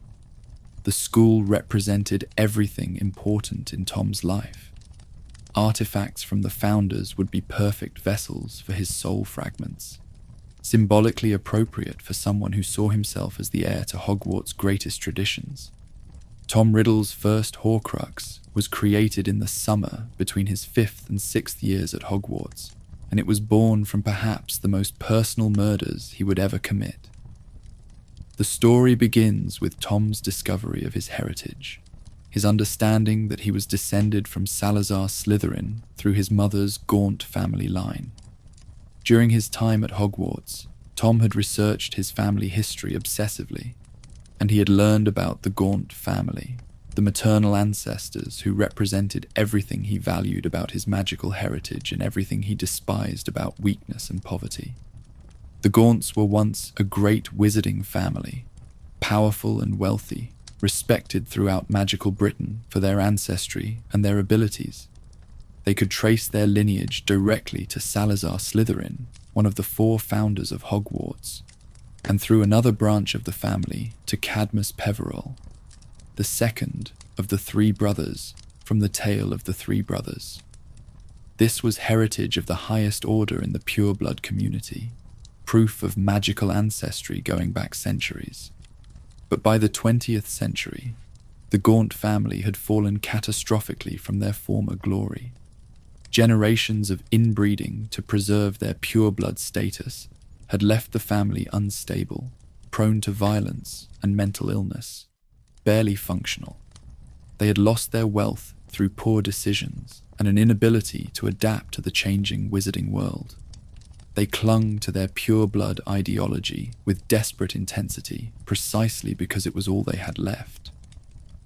The school represented everything important in Tom's life. Artifacts from the founders would be perfect vessels for his soul fragments, symbolically appropriate for someone who saw himself as the heir to Hogwarts' greatest traditions. Tom Riddle's first Horcrux was created in the summer between his 5th and 6th years at Hogwarts, and it was born from perhaps the most personal murders he would ever commit. The story begins with Tom's discovery of his heritage, his understanding that he was descended from Salazar Slytherin through his mother's Gaunt family line. During his time at Hogwarts, Tom had researched his family history obsessively, and he had learned about the Gaunt family, the maternal ancestors who represented everything he valued about his magical heritage and everything he despised about weakness and poverty. The Gaunts were once a great wizarding family, powerful and wealthy, respected throughout magical Britain for their ancestry and their abilities. They could trace their lineage directly to Salazar Slytherin, one of the 4 founders of Hogwarts, and through another branch of the family to Cadmus Peverell, the second of the 3 brothers from the tale of the 3 brothers. This was heritage of the highest order in the pureblood community, proof of magical ancestry going back centuries. But by the 20th century, the Gaunt family had fallen catastrophically from their former glory. Generations of inbreeding to preserve their pureblood status had left the family unstable, prone to violence and mental illness, barely functional. They had lost their wealth through poor decisions and an inability to adapt to the changing wizarding world. They clung to their pureblood ideology with desperate intensity precisely because it was all they had left.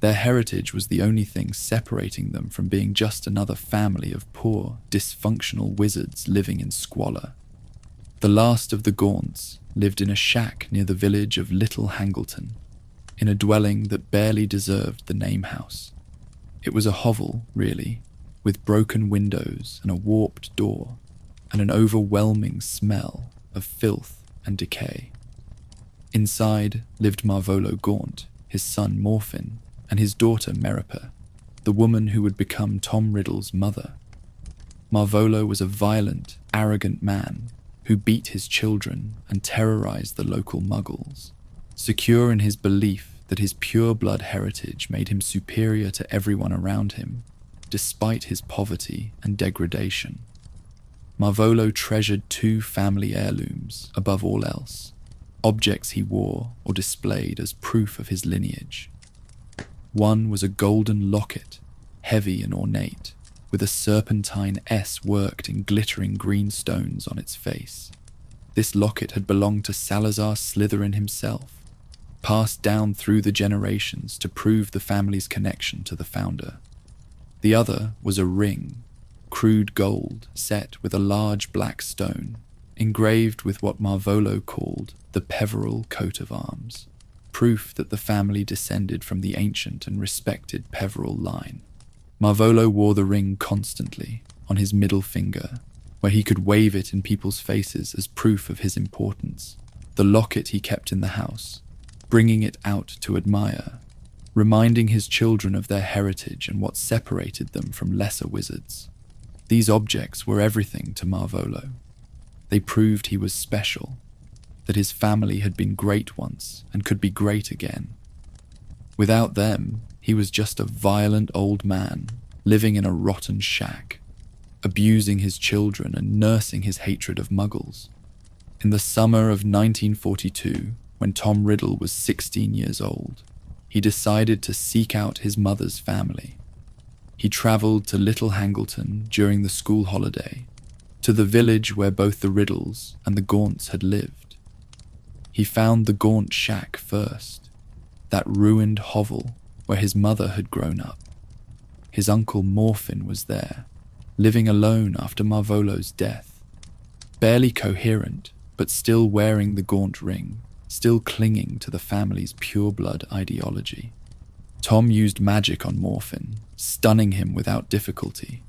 Their heritage was the only thing separating them from being just another family of poor, dysfunctional wizards living in squalor. The last of the Gaunts lived in a shack near the village of Little Hangleton, in a dwelling that barely deserved the name house. It was a hovel, really, with broken windows and a warped door, and an overwhelming smell of filth and decay. Inside lived Marvolo Gaunt, his son Morfin, and his daughter Meripa, the woman who would become Tom Riddle's mother. Marvolo was a violent, arrogant man who beat his children and terrorized the local muggles, secure in his belief that his pure-blood heritage made him superior to everyone around him, despite his poverty and degradation. Marvolo treasured 2 family heirlooms above all else, objects he wore or displayed as proof of his lineage. One was a golden locket, heavy and ornate, with a serpentine S worked in glittering green stones on its face. This locket had belonged to Salazar Slytherin himself, passed down through the generations to prove the family's connection to the founder. The other was a ring, crude gold set with a large black stone, engraved with what Marvolo called the Peverell coat of arms, proof that the family descended from the ancient and respected Peverell line. Marvolo wore the ring constantly, on his middle finger, where he could wave it in people's faces as proof of his importance. The locket he kept in the house, bringing it out to admire, reminding his children of their heritage and what separated them from lesser wizards. These objects were everything to Marvolo. They proved he was special, that his family had been great once and could be great again. Without them, he was just a violent old man living in a rotten shack, abusing his children and nursing his hatred of muggles. In the summer of 1942, when Tom Riddle was 16 years old, he decided to seek out his mother's family. He travelled to Little Hangleton during the school holiday, to the village where both the Riddles and the Gaunts had lived. He found the Gaunt shack first, that ruined hovel where his mother had grown up. His uncle Morfin was there, living alone after Marvolo's death, barely coherent, but still wearing the Gaunt ring, still clinging to the family's pure-blood ideology. Tom used magic on Morfin, stunning him without difficulty.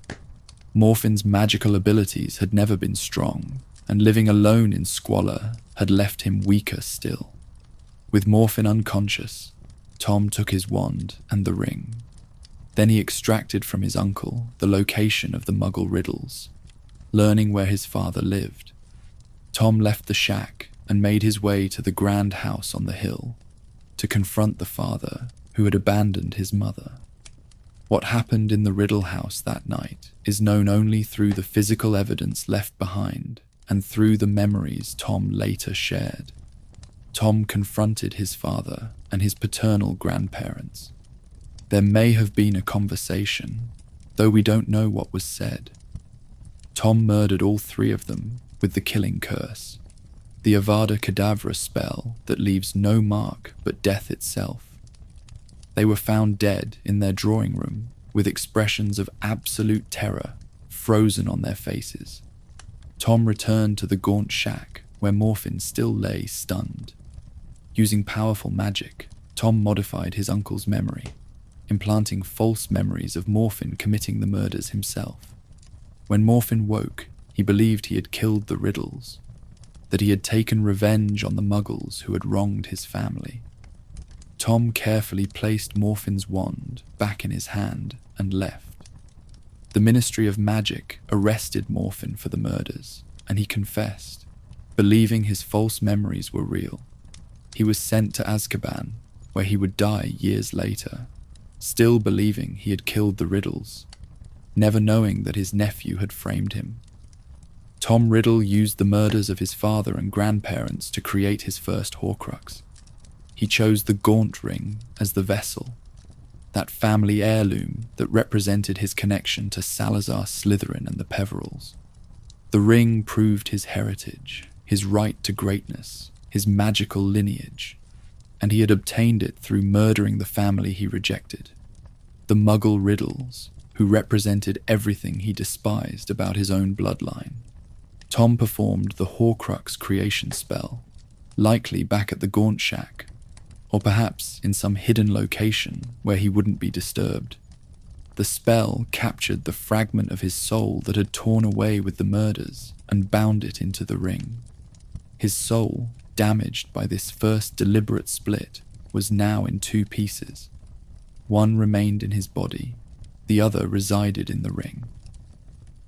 Morfin's magical abilities had never been strong, and living alone in squalor had left him weaker still. With Morfin unconscious, Tom took his wand and the ring. Then he extracted from his uncle the location of the Muggle Riddles, learning where his father lived. Tom left the shack and made his way to the grand house on the hill to confront the father who had abandoned his mother. What happened in the Riddle house that night is known only through the physical evidence left behind and through the memories Tom later shared. Tom confronted his father and his paternal grandparents. There may have been a conversation, though we don't know what was said. Tom murdered all three of them with the killing curse, the Avada Kedavra spell that leaves no mark but death itself. They were found dead in their drawing room with expressions of absolute terror frozen on their faces. Tom returned to the Gaunt shack where Morfin still lay stunned. Using powerful magic, Tom modified his uncle's memory, implanting false memories of Morfin committing the murders himself. When Morfin woke, he believed he had killed the Riddles, that he had taken revenge on the Muggles who had wronged his family. Tom carefully placed Morfin's wand back in his hand and left. The Ministry of Magic arrested Morfin for the murders, and he confessed, believing his false memories were real. He was sent to Azkaban, where he would die years later, still believing he had killed the Riddles, never knowing that his nephew had framed him. Tom Riddle used the murders of his father and grandparents to create his first Horcrux. He chose the Gaunt ring as the vessel, that family heirloom that represented his connection to Salazar Slytherin and the Peverils. The ring proved his heritage, his right to greatness, his magical lineage, and he had obtained it through murdering the family he rejected, the Muggle Riddles, who represented everything he despised about his own bloodline. Tom performed the Horcrux creation spell, likely back at the Gaunt shack, or perhaps in some hidden location where he wouldn't be disturbed. The spell captured the fragment of his soul that had torn away with the murders and bound it into the ring. His soul, damaged by this first deliberate split, was now in two pieces. One remained in his body, the other resided in the ring.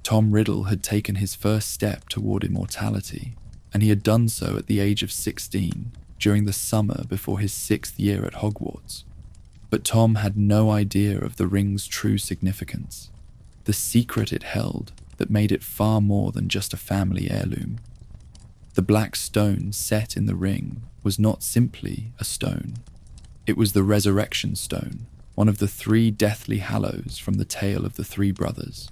Tom Riddle had taken his first step toward immortality, and he had done so at the age of 16, during the summer before his 6th year at Hogwarts. But Tom had no idea of the ring's true significance, the secret it held that made it far more than just a family heirloom. The black stone set in the ring was not simply a stone. It was the Resurrection Stone, one of the 3 Deathly Hallows from the tale of the 3 brothers.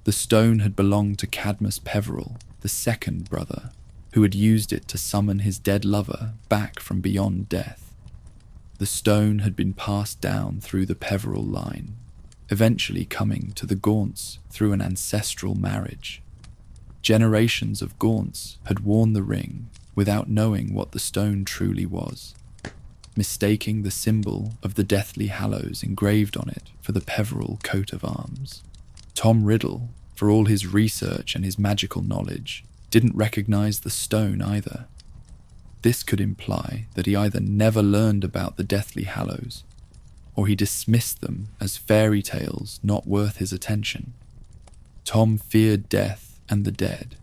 The stone had belonged to Cadmus Peveril, the second brother, who had used it to summon his dead lover back from beyond death. The stone had been passed down through the Peveril line, eventually coming to the Gaunts through an ancestral marriage. Generations of Gaunts had worn the ring without knowing what the stone truly was, mistaking the symbol of the Deathly Hallows engraved on it for the Peveril coat of arms. Tom Riddle, for all his research and his magical knowledge, didn't recognize the stone either. This could imply that he either never learned about the Deathly Hallows, or he dismissed them as fairy tales not worth his attention. Tom feared death and the dead.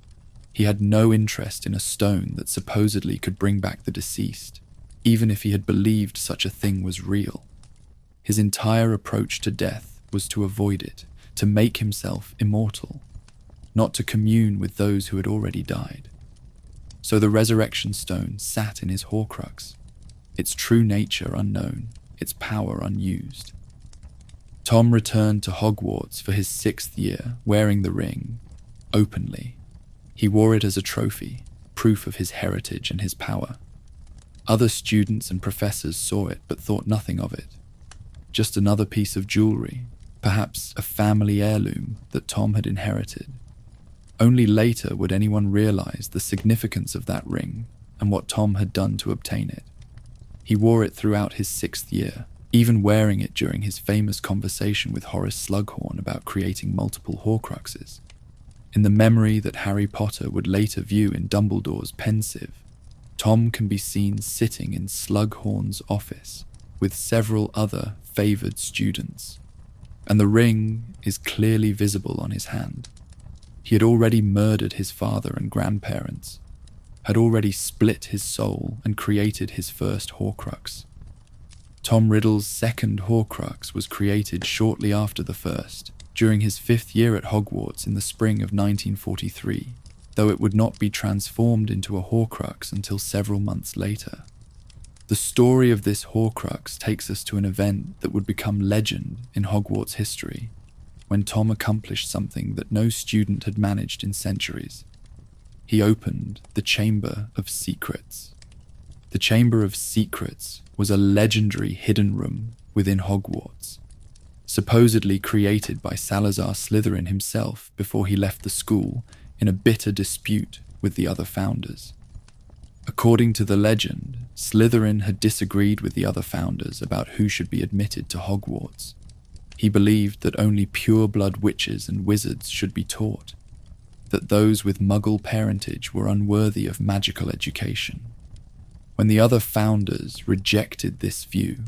He had no interest in a stone that supposedly could bring back the deceased, even if he had believed such a thing was real. His entire approach to death was to avoid it, to make himself immortal, not to commune with those who had already died. So the Resurrection Stone sat in his Horcrux, its true nature unknown, its power unused. Tom returned to Hogwarts for his 6th year, wearing the ring openly. He wore it as a trophy, proof of his heritage and his power. Other students and professors saw it but thought nothing of it. Just another piece of jewelry, perhaps a family heirloom that Tom had inherited. Only later would anyone realize the significance of that ring and what Tom had done to obtain it. He wore it throughout his 6th year, even wearing it during his famous conversation with Horace Slughorn about creating multiple Horcruxes. In the memory that Harry Potter would later view in Dumbledore's pensive, Tom can be seen sitting in Slughorn's office with several other favoured students, and the ring is clearly visible on his hand. He had already murdered his father and grandparents, had already split his soul and created his first Horcrux. Tom Riddle's second Horcrux was created shortly after the first, during his 5th year at Hogwarts in the spring of 1943, though it would not be transformed into a Horcrux until several months later. The story of this Horcrux takes us to an event that would become legend in Hogwarts history, when Tom accomplished something that no student had managed in centuries. He opened the Chamber of Secrets. The Chamber of Secrets was a legendary hidden room within Hogwarts, supposedly created by Salazar Slytherin himself before he left the school in a bitter dispute with the other founders. According to the legend, Slytherin had disagreed with the other founders about who should be admitted to Hogwarts. He believed that only pure-blood witches and wizards should be taught, that those with Muggle parentage were unworthy of magical education. When the other founders rejected this view,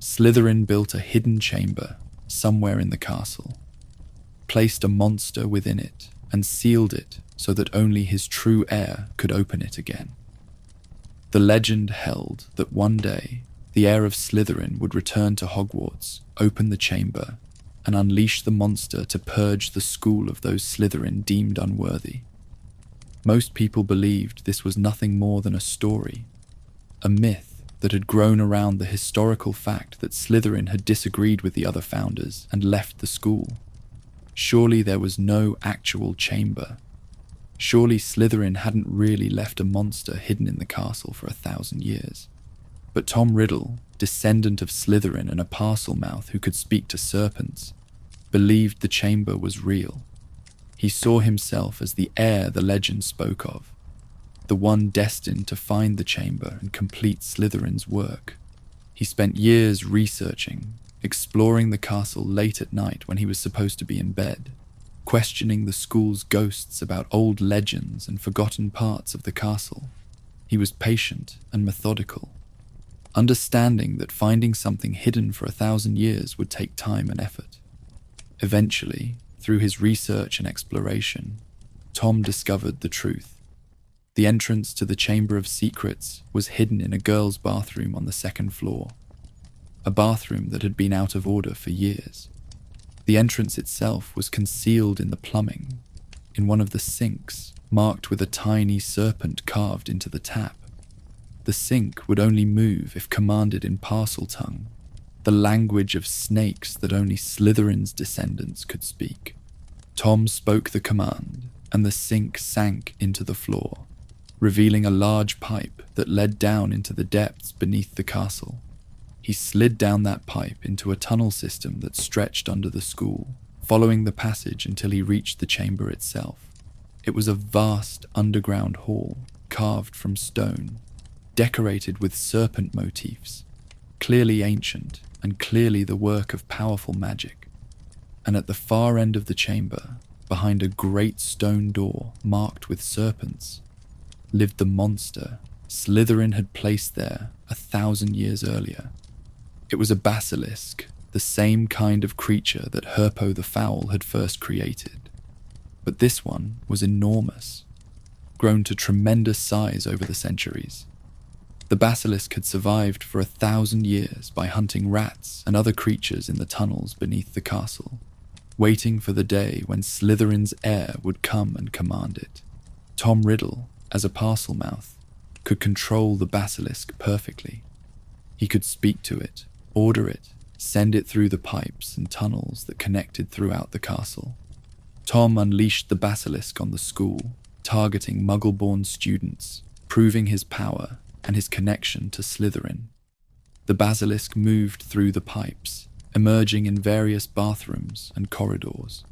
Slytherin built a hidden chamber somewhere in the castle, placed a monster within it, and sealed it so that only his true heir could open it again. The legend held that one day, the heir of Slytherin would return to Hogwarts, open the chamber, and unleash the monster to purge the school of those Slytherin deemed unworthy. Most people believed this was nothing more than a story, a myth that had grown around the historical fact that Slytherin had disagreed with the other founders and left the school. Surely there was no actual chamber. Surely Slytherin hadn't really left a monster hidden in the castle for 1,000 years. But Tom Riddle, descendant of Slytherin and a Parselmouth who could speak to serpents, believed the chamber was real. He saw himself as the heir the legend spoke of, the one destined to find the chamber and complete Slytherin's work. He spent years researching, exploring the castle late at night when he was supposed to be in bed, questioning the school's ghosts about old legends and forgotten parts of the castle. He was patient and methodical, understanding that finding something hidden for 1,000 years would take time and effort. Eventually, through his research and exploration, Tom discovered the truth. The entrance to the Chamber of Secrets was hidden in a girl's bathroom on the 2nd floor, a bathroom that had been out of order for years. The entrance itself was concealed in the plumbing, in one of the sinks, marked with a tiny serpent carved into the tap. The sink would only move if commanded in Parseltongue, the language of snakes that only Slytherin's descendants could speak. Tom spoke the command, and the sink sank into the floor, revealing a large pipe that led down into the depths beneath the castle. He slid down that pipe into a tunnel system that stretched under the school, following the passage until he reached the chamber itself. It was a vast underground hall, carved from stone, decorated with serpent motifs, clearly ancient and clearly the work of powerful magic. And at the far end of the chamber, behind a great stone door marked with serpents, lived the monster Slytherin had placed there 1,000 years earlier. It was a basilisk, the same kind of creature that Herpo the Foul had first created. But this one was enormous, grown to tremendous size over the centuries. The basilisk had survived for 1,000 years by hunting rats and other creatures in the tunnels beneath the castle, waiting for the day when Slytherin's heir would come and command it. Tom Riddle, as a Parselmouth, could control the basilisk perfectly. He could speak to it, Order it, send it through the pipes and tunnels that connected throughout the castle. Tom unleashed the basilisk on the school, targeting Muggle-born students, proving his power and his connection to Slytherin. The basilisk moved through the pipes, emerging in various bathrooms and corridors.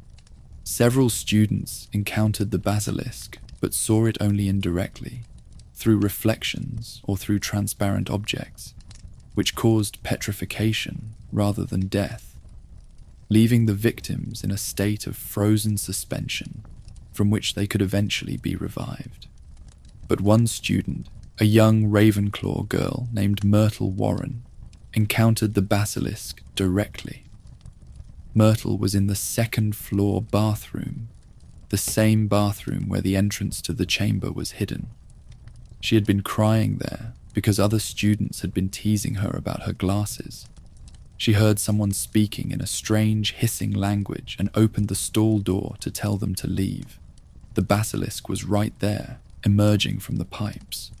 Several students encountered the basilisk, but saw it only indirectly, through reflections or through transparent objects, which caused petrification rather than death, leaving the victims in a state of frozen suspension from which they could eventually be revived. But one student, a young Ravenclaw girl named Myrtle Warren, encountered the basilisk directly. Myrtle was in the second-floor bathroom, the same bathroom where the entrance to the chamber was hidden. She had been crying there because other students had been teasing her about her glasses. She heard someone speaking in a strange, hissing language and opened the stall door to tell them to leave. The basilisk was right there, emerging from the pipes.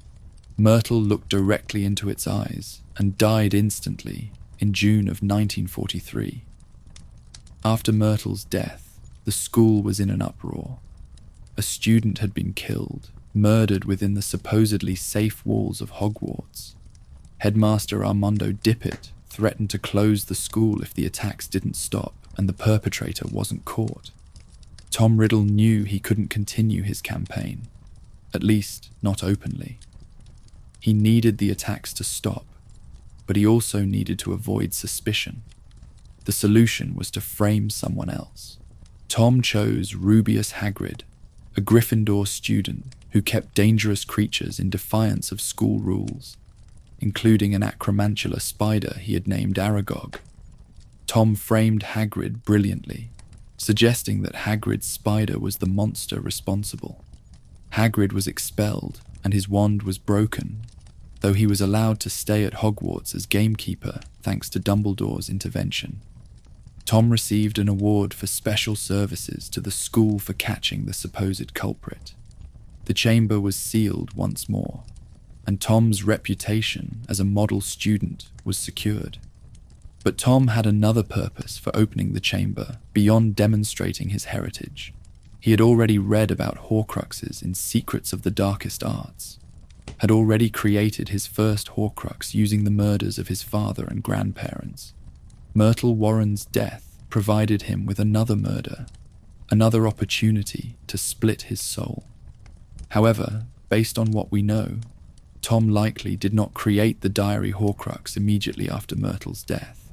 Myrtle looked directly into its eyes and died instantly in June of 1943. After Myrtle's death, the school was in an uproar. A student had been killed, murdered within the supposedly safe walls of Hogwarts. Headmaster Armando Dippet threatened to close the school if the attacks didn't stop and the perpetrator wasn't caught. Tom Riddle knew he couldn't continue his campaign, at least not openly. He needed the attacks to stop, but he also needed to avoid suspicion. The solution was to frame someone else. Tom chose Rubeus Hagrid, a Gryffindor student who kept dangerous creatures in defiance of school rules, including an acromantula spider he had named Aragog. Tom framed Hagrid brilliantly, suggesting that Hagrid's spider was the monster responsible. Hagrid was expelled and his wand was broken, though he was allowed to stay at Hogwarts as gamekeeper thanks to Dumbledore's intervention. Tom received an award for special services to the school for catching the supposed culprit. The chamber was sealed once more, and Tom's reputation as a model student was secured. But Tom had another purpose for opening the chamber beyond demonstrating his heritage. He had already read about Horcruxes in Secrets of the Darkest Arts, had already created his first Horcrux using the murders of his father and grandparents. Myrtle Warren's death provided him with another murder, another opportunity to split his soul. However, based on what we know, Tom likely did not create the diary Horcrux immediately after Myrtle's death.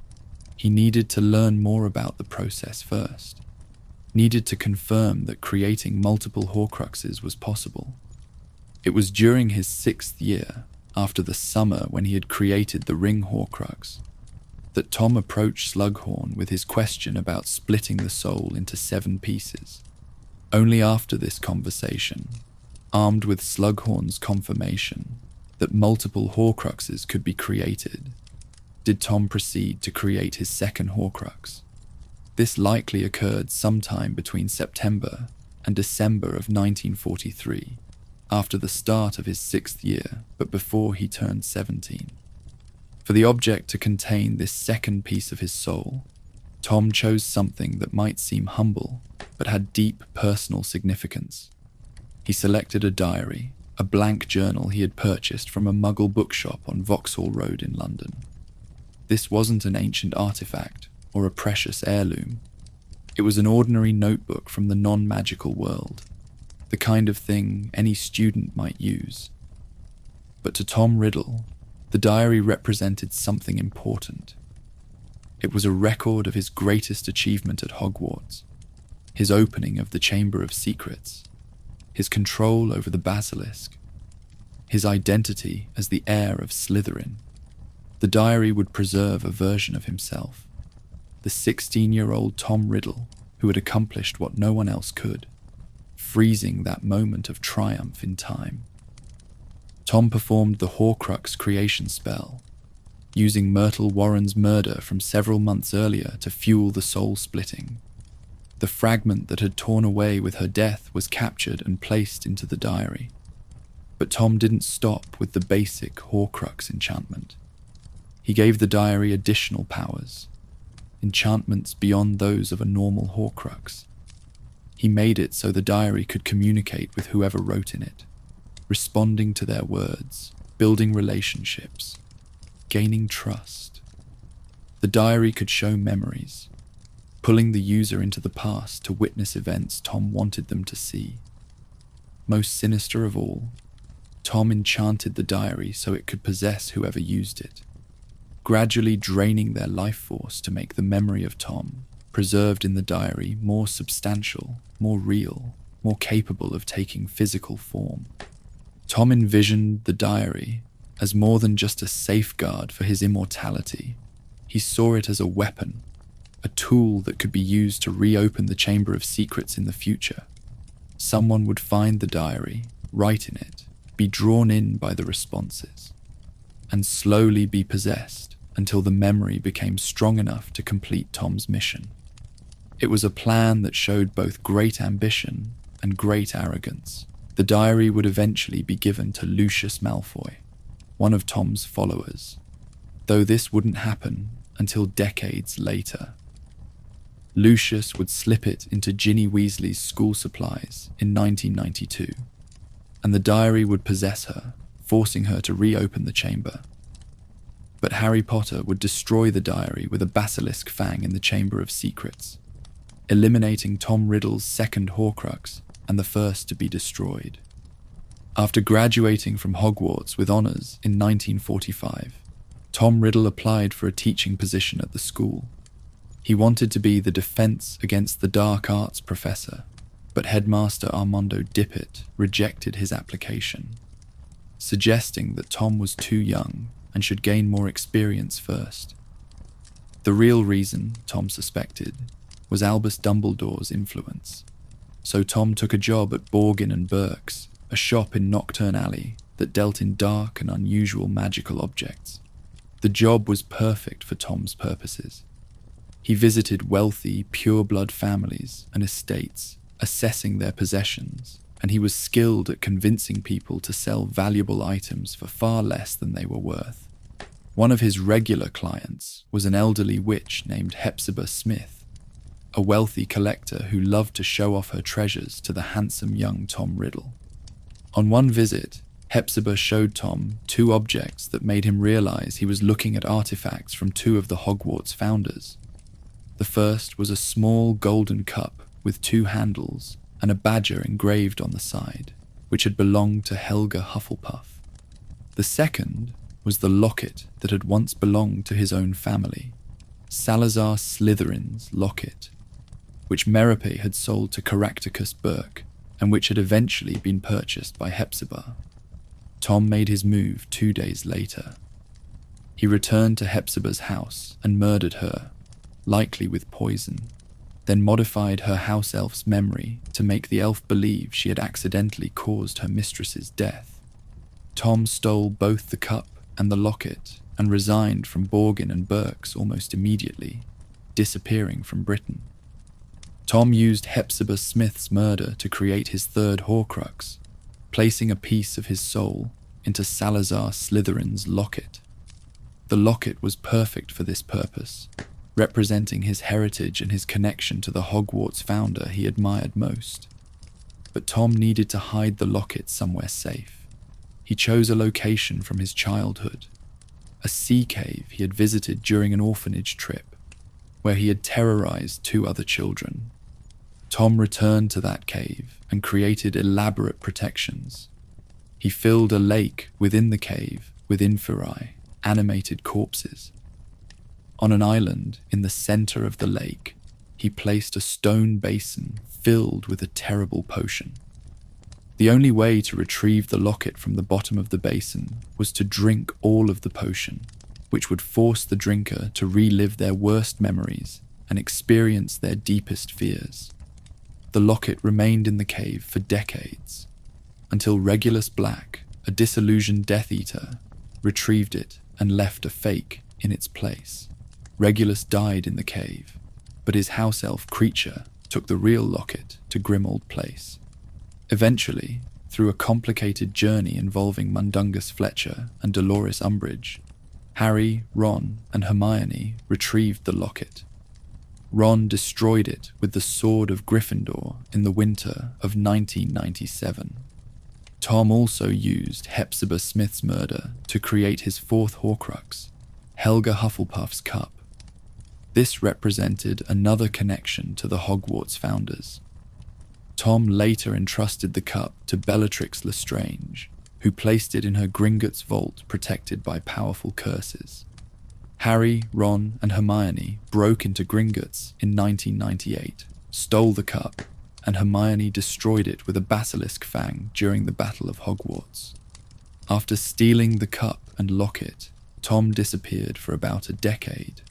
He needed to learn more about the process first, needed to confirm that creating multiple Horcruxes was possible. It was during his 6th year, after the summer when he had created the Ring Horcrux, that Tom approached Slughorn with his question about splitting the soul into 7 pieces. Only after this conversation, armed with Slughorn's confirmation that multiple Horcruxes could be created, did Tom proceed to create his second Horcrux. This likely occurred sometime between September and December of 1943, after the start of his 6th year, but before he turned 17. For the object to contain this second piece of his soul, Tom chose something that might seem humble, but had deep personal significance. He selected a diary, a blank journal he had purchased from a Muggle bookshop on Vauxhall Road in London. This wasn't an ancient artifact or a precious heirloom. It was an ordinary notebook from the non-magical world, the kind of thing any student might use. But to Tom Riddle, the diary represented something important. It was a record of his greatest achievement at Hogwarts, his opening of the Chamber of Secrets, his control over the basilisk, his identity as the heir of Slytherin. The diary would preserve a version of himself, the 16-year-old Tom Riddle who had accomplished what no one else could, freezing that moment of triumph in time. Tom performed the Horcrux creation spell, using Myrtle Warren's murder from several months earlier to fuel the soul splitting. The fragment that had torn away with her death was captured and placed into the diary. But Tom didn't stop with the basic Horcrux enchantment. He gave the diary additional powers, enchantments beyond those of a normal Horcrux. He made it so the diary could communicate with whoever wrote in it, responding to their words, building relationships, gaining trust. The diary could show memories, pulling the user into the past to witness events Tom wanted them to see. Most sinister of all, Tom enchanted the diary so it could possess whoever used it, gradually draining their life force to make the memory of Tom, preserved in the diary, more substantial, more real, more capable of taking physical form. Tom envisioned the diary as more than just a safeguard for his immortality. He saw it as a weapon, a tool that could be used to reopen the Chamber of Secrets in the future. Someone would find the diary, write in it, be drawn in by the responses, and slowly be possessed until the memory became strong enough to complete Tom's mission. It was a plan that showed both great ambition and great arrogance. The diary would eventually be given to Lucius Malfoy, one of Tom's followers, though this wouldn't happen until decades later. Lucius would slip it into Ginny Weasley's school supplies in 1992, and the diary would possess her, forcing her to reopen the chamber. But Harry Potter would destroy the diary with a basilisk fang in the Chamber of Secrets, eliminating Tom Riddle's second Horcrux and the first to be destroyed. After graduating from Hogwarts with honours in 1945, Tom Riddle applied for a teaching position at the school. He wanted to be the defence against the dark arts professor, but headmaster Armando Dippet rejected his application, suggesting that Tom was too young and should gain more experience first. The real reason, Tom suspected, was Albus Dumbledore's influence. So Tom took a job at Borgin and Burke's, a shop in Nocturne Alley that dealt in dark and unusual magical objects. The job was perfect for Tom's purposes. He visited wealthy, pure-blood families and estates, assessing their possessions, and he was skilled at convincing people to sell valuable items for far less than they were worth. One of his regular clients was an elderly witch named Hepzibah Smith, a wealthy collector who loved to show off her treasures to the handsome young Tom Riddle. On one visit, Hepzibah showed Tom two objects that made him realize he was looking at artifacts from two of the Hogwarts founders. The first was a small golden cup with two handles and a badger engraved on the side, which had belonged to Helga Hufflepuff. The second was the locket that had once belonged to his own family, Salazar Slytherin's locket, which Merope had sold to Caractacus Burke, and which had eventually been purchased by Hepzibah. Tom made his move 2 days later. He returned to Hepzibah's house and murdered her, likely with poison, then modified her house elf's memory to make the elf believe she had accidentally caused her mistress's death. Tom stole both the cup and the locket and resigned from Borgin and Burke's almost immediately, disappearing from Britain. Tom used Hepzibah Smith's murder to create his third Horcrux, placing a piece of his soul into Salazar Slytherin's locket. The locket was perfect for this purpose, representing his heritage and his connection to the Hogwarts founder he admired most. But Tom needed to hide the locket somewhere safe. He chose a location from his childhood, a sea cave he had visited during an orphanage trip, where he had terrorized 2 other children. Tom returned to that cave and created elaborate protections. He filled a lake within the cave with inferi, animated corpses. On an island in the center of the lake, he placed a stone basin filled with a terrible potion. The only way to retrieve the locket from the bottom of the basin was to drink all of the potion, which would force the drinker to relive their worst memories and experience their deepest fears. The locket remained in the cave for decades, until Regulus Black, a disillusioned Death Eater, retrieved it and left a fake in its place. Regulus died in the cave, but his house elf creature took the real locket to Grimmauld Place. Eventually, through a complicated journey involving Mundungus Fletcher and Dolores Umbridge, Harry, Ron, and Hermione retrieved the locket. Ron destroyed it with the Sword of Gryffindor in the winter of 1997. Tom also used Hepzibah Smith's murder to create his fourth Horcrux, Helga Hufflepuff's cup. This represented another connection to the Hogwarts founders. Tom later entrusted the cup to Bellatrix Lestrange, who placed it in her Gringotts vault protected by powerful curses. Harry, Ron, and Hermione broke into Gringotts in 1998, stole the cup, and Hermione destroyed it with a basilisk fang during the Battle of Hogwarts. After stealing the cup and locket, Tom disappeared for about a decade.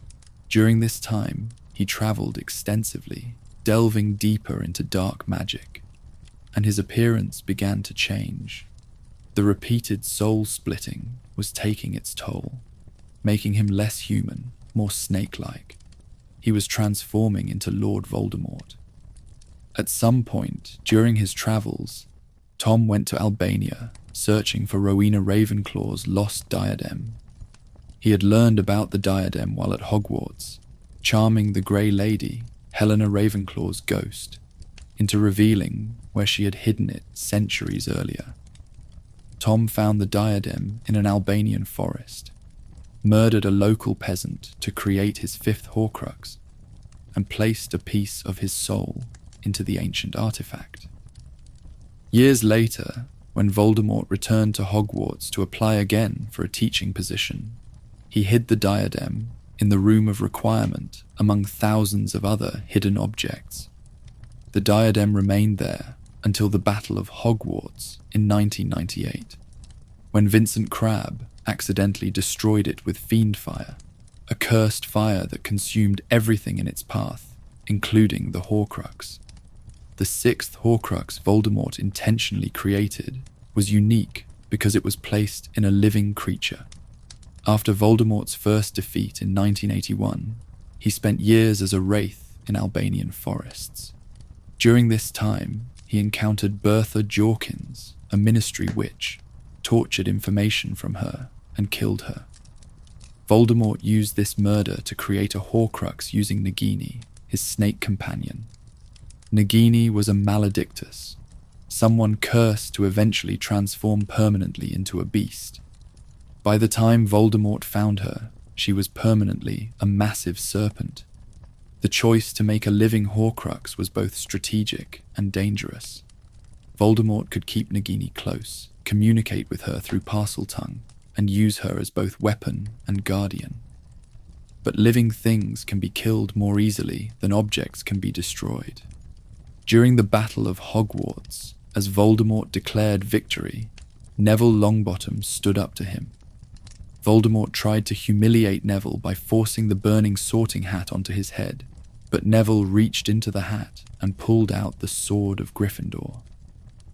During this time, he travelled extensively, delving deeper into dark magic, and his appearance began to change. The repeated soul-splitting was taking its toll, making him less human, more snake-like. He was transforming into Lord Voldemort. At some point during his travels, Tom went to Albania, searching for Rowena Ravenclaw's lost diadem. He had learned about the diadem while at Hogwarts, charming the Grey Lady, Helena Ravenclaw's ghost, into revealing where she had hidden it centuries earlier. Tom found the diadem in an Albanian forest, murdered a local peasant to create his fifth Horcrux, and placed a piece of his soul into the ancient artifact. Years later, when Voldemort returned to Hogwarts to apply again for a teaching position, he hid the diadem in the Room of Requirement among thousands of other hidden objects. The diadem remained there until the Battle of Hogwarts in 1998, when Vincent Crabbe accidentally destroyed it with Fiendfire, a cursed fire that consumed everything in its path, including the Horcrux. The sixth Horcrux Voldemort intentionally created was unique because it was placed in a living creature. After Voldemort's first defeat in 1981, he spent years as a wraith in Albanian forests. During this time, he encountered Bertha Jorkins, a ministry witch, tortured information from her, and killed her. Voldemort used this murder to create a Horcrux using Nagini, his snake companion. Nagini was a maledictus, someone cursed to eventually transform permanently into a beast. By the time Voldemort found her, she was permanently a massive serpent. The choice to make a living Horcrux was both strategic and dangerous. Voldemort could keep Nagini close, communicate with her through Parseltongue, and use her as both weapon and guardian. But living things can be killed more easily than objects can be destroyed. During the Battle of Hogwarts, as Voldemort declared victory, Neville Longbottom stood up to him. Voldemort tried to humiliate Neville by forcing the burning sorting hat onto his head, but Neville reached into the hat and pulled out the Sword of Gryffindor.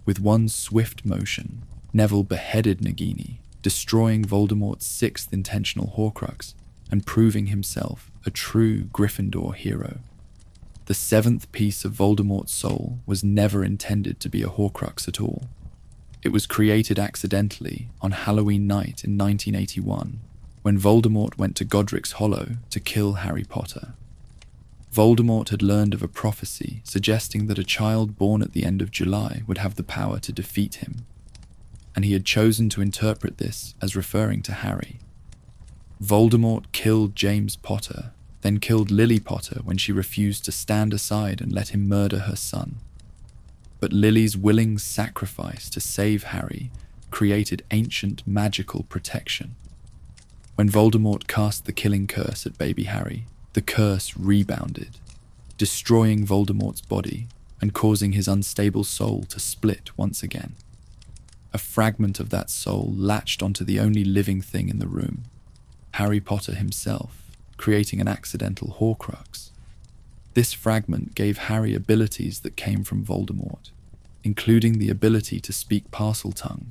With one swift motion, Neville beheaded Nagini, destroying Voldemort's sixth intentional Horcrux and proving himself a true Gryffindor hero. The seventh piece of Voldemort's soul was never intended to be a Horcrux at all. It was created accidentally on Halloween night in 1981, when Voldemort went to Godric's Hollow to kill Harry Potter. Voldemort had learned of a prophecy suggesting that a child born at the end of July would have the power to defeat him, and he had chosen to interpret this as referring to Harry. Voldemort killed James Potter, then killed Lily Potter when she refused to stand aside and let him murder her son. But Lily's willing sacrifice to save Harry created ancient magical protection. When Voldemort cast the killing curse at baby Harry, the curse rebounded, destroying Voldemort's body and causing his unstable soul to split once again. A fragment of that soul latched onto the only living thing in the room, Harry Potter himself, creating an accidental Horcrux. This fragment gave Harry abilities that came from Voldemort, including the ability to speak Parseltongue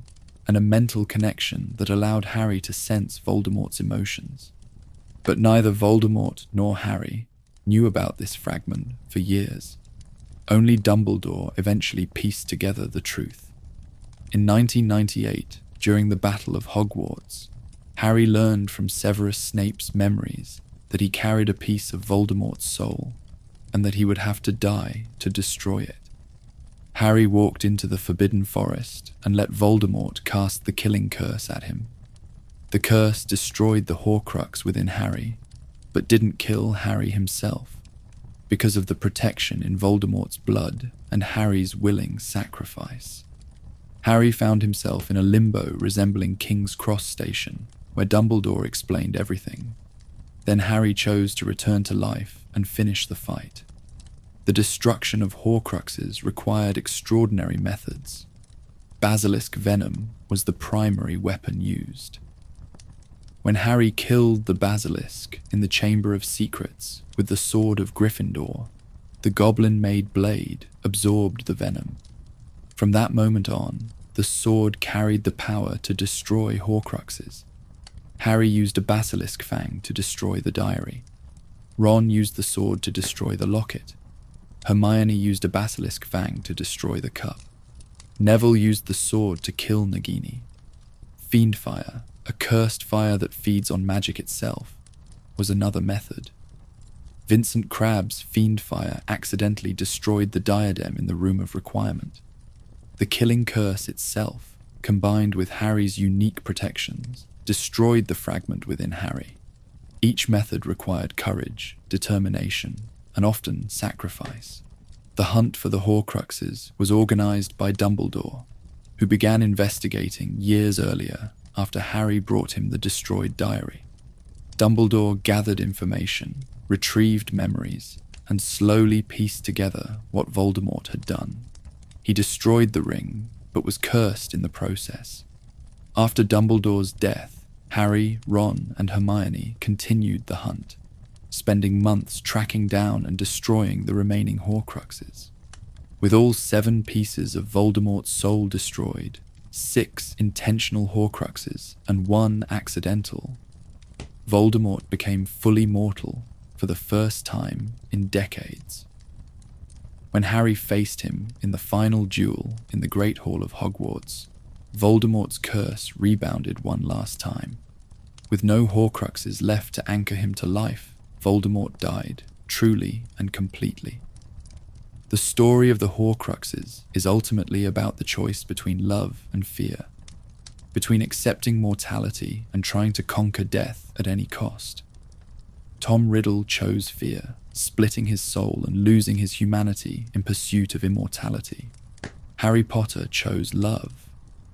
and a mental connection that allowed Harry to sense Voldemort's emotions. But neither Voldemort nor Harry knew about this fragment for years. Only Dumbledore eventually pieced together the truth. In 1998, during the Battle of Hogwarts, Harry learned from Severus Snape's memories that he carried a piece of Voldemort's soul, and that he would have to die to destroy it. Harry walked into the Forbidden Forest and let Voldemort cast the killing curse at him. The curse destroyed the Horcrux within Harry, but didn't kill Harry himself, because of the protection in Voldemort's blood and Harry's willing sacrifice. Harry found himself in a limbo resembling King's Cross Station, where Dumbledore explained everything. Then Harry chose to return to life and finish the fight. The destruction of Horcruxes required extraordinary methods. Basilisk venom was the primary weapon used. When Harry killed the basilisk in the Chamber of Secrets with the sword of Gryffindor, the goblin-made blade absorbed the venom. From that moment on, the sword carried the power to destroy Horcruxes. Harry used a basilisk fang to destroy the diary. Ron used the sword to destroy the locket. Hermione used a basilisk fang to destroy the cup. Neville used the sword to kill Nagini. Fiendfire, a cursed fire that feeds on magic itself, was another method. Vincent Crabbe's fiendfire accidentally destroyed the diadem in the Room of Requirement. The killing curse itself, combined with Harry's unique protections, destroyed the fragment within Harry. Each method required courage, determination, and often sacrifice. The hunt for the Horcruxes was organized by Dumbledore, who began investigating years earlier after Harry brought him the destroyed diary. Dumbledore gathered information, retrieved memories, and slowly pieced together what Voldemort had done. He destroyed the ring, but was cursed in the process. After Dumbledore's death, Harry, Ron, and Hermione continued the hunt, spending months tracking down and destroying the remaining Horcruxes. With all 7 pieces of Voldemort's soul destroyed, 6 intentional Horcruxes and 1 accidental, Voldemort became fully mortal for the first time in decades. When Harry faced him in the final duel in the Great Hall of Hogwarts, Voldemort's curse rebounded one last time. With no Horcruxes left to anchor him to life, Voldemort died, truly and completely. The story of the Horcruxes is ultimately about the choice between love and fear, between accepting mortality and trying to conquer death at any cost. Tom Riddle chose fear, splitting his soul and losing his humanity in pursuit of immortality. Harry Potter chose love,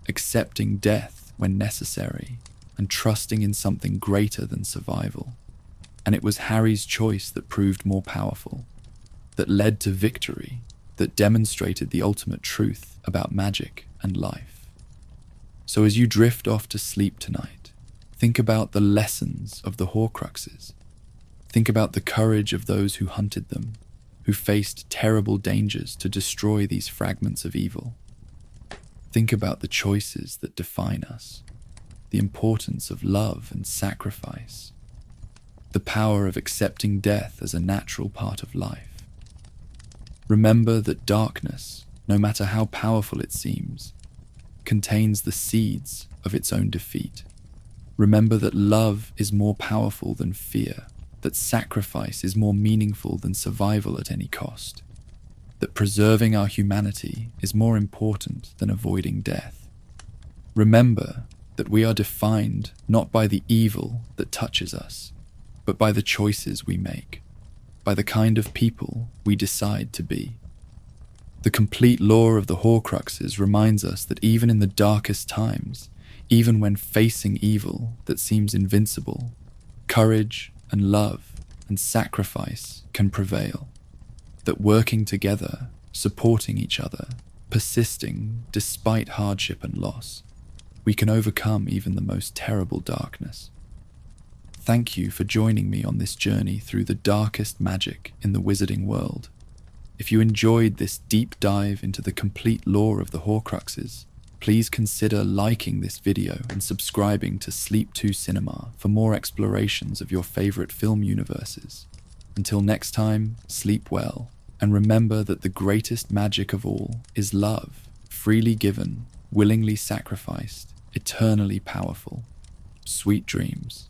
accepting death when necessary and trusting in something greater than survival. And it was Harry's choice that proved more powerful, that led to victory, that demonstrated the ultimate truth about magic and life. So as you drift off to sleep tonight, think about the lessons of the Horcruxes. Think about the courage of those who hunted them, who faced terrible dangers to destroy these fragments of evil. Think about the choices that define us, the importance of love and sacrifice, the power of accepting death as a natural part of life. Remember that darkness, no matter how powerful it seems, contains the seeds of its own defeat. Remember that love is more powerful than fear, that sacrifice is more meaningful than survival at any cost, that preserving our humanity is more important than avoiding death. Remember that we are defined not by the evil that touches us, but by the choices we make, by the kind of people we decide to be. The complete lore of the Horcruxes reminds us that even in the darkest times, even when facing evil that seems invincible, courage and love and sacrifice can prevail. That working together, supporting each other, persisting despite hardship and loss, we can overcome even the most terrible darkness. Thank you for joining me on this journey through the darkest magic in the wizarding world. If you enjoyed this deep dive into the complete lore of the Horcruxes, please consider liking this video and subscribing to Sleep 2 Cinema for more explorations of your favorite film universes. Until next time, sleep well, and remember that the greatest magic of all is love, freely given, willingly sacrificed, eternally powerful. Sweet dreams.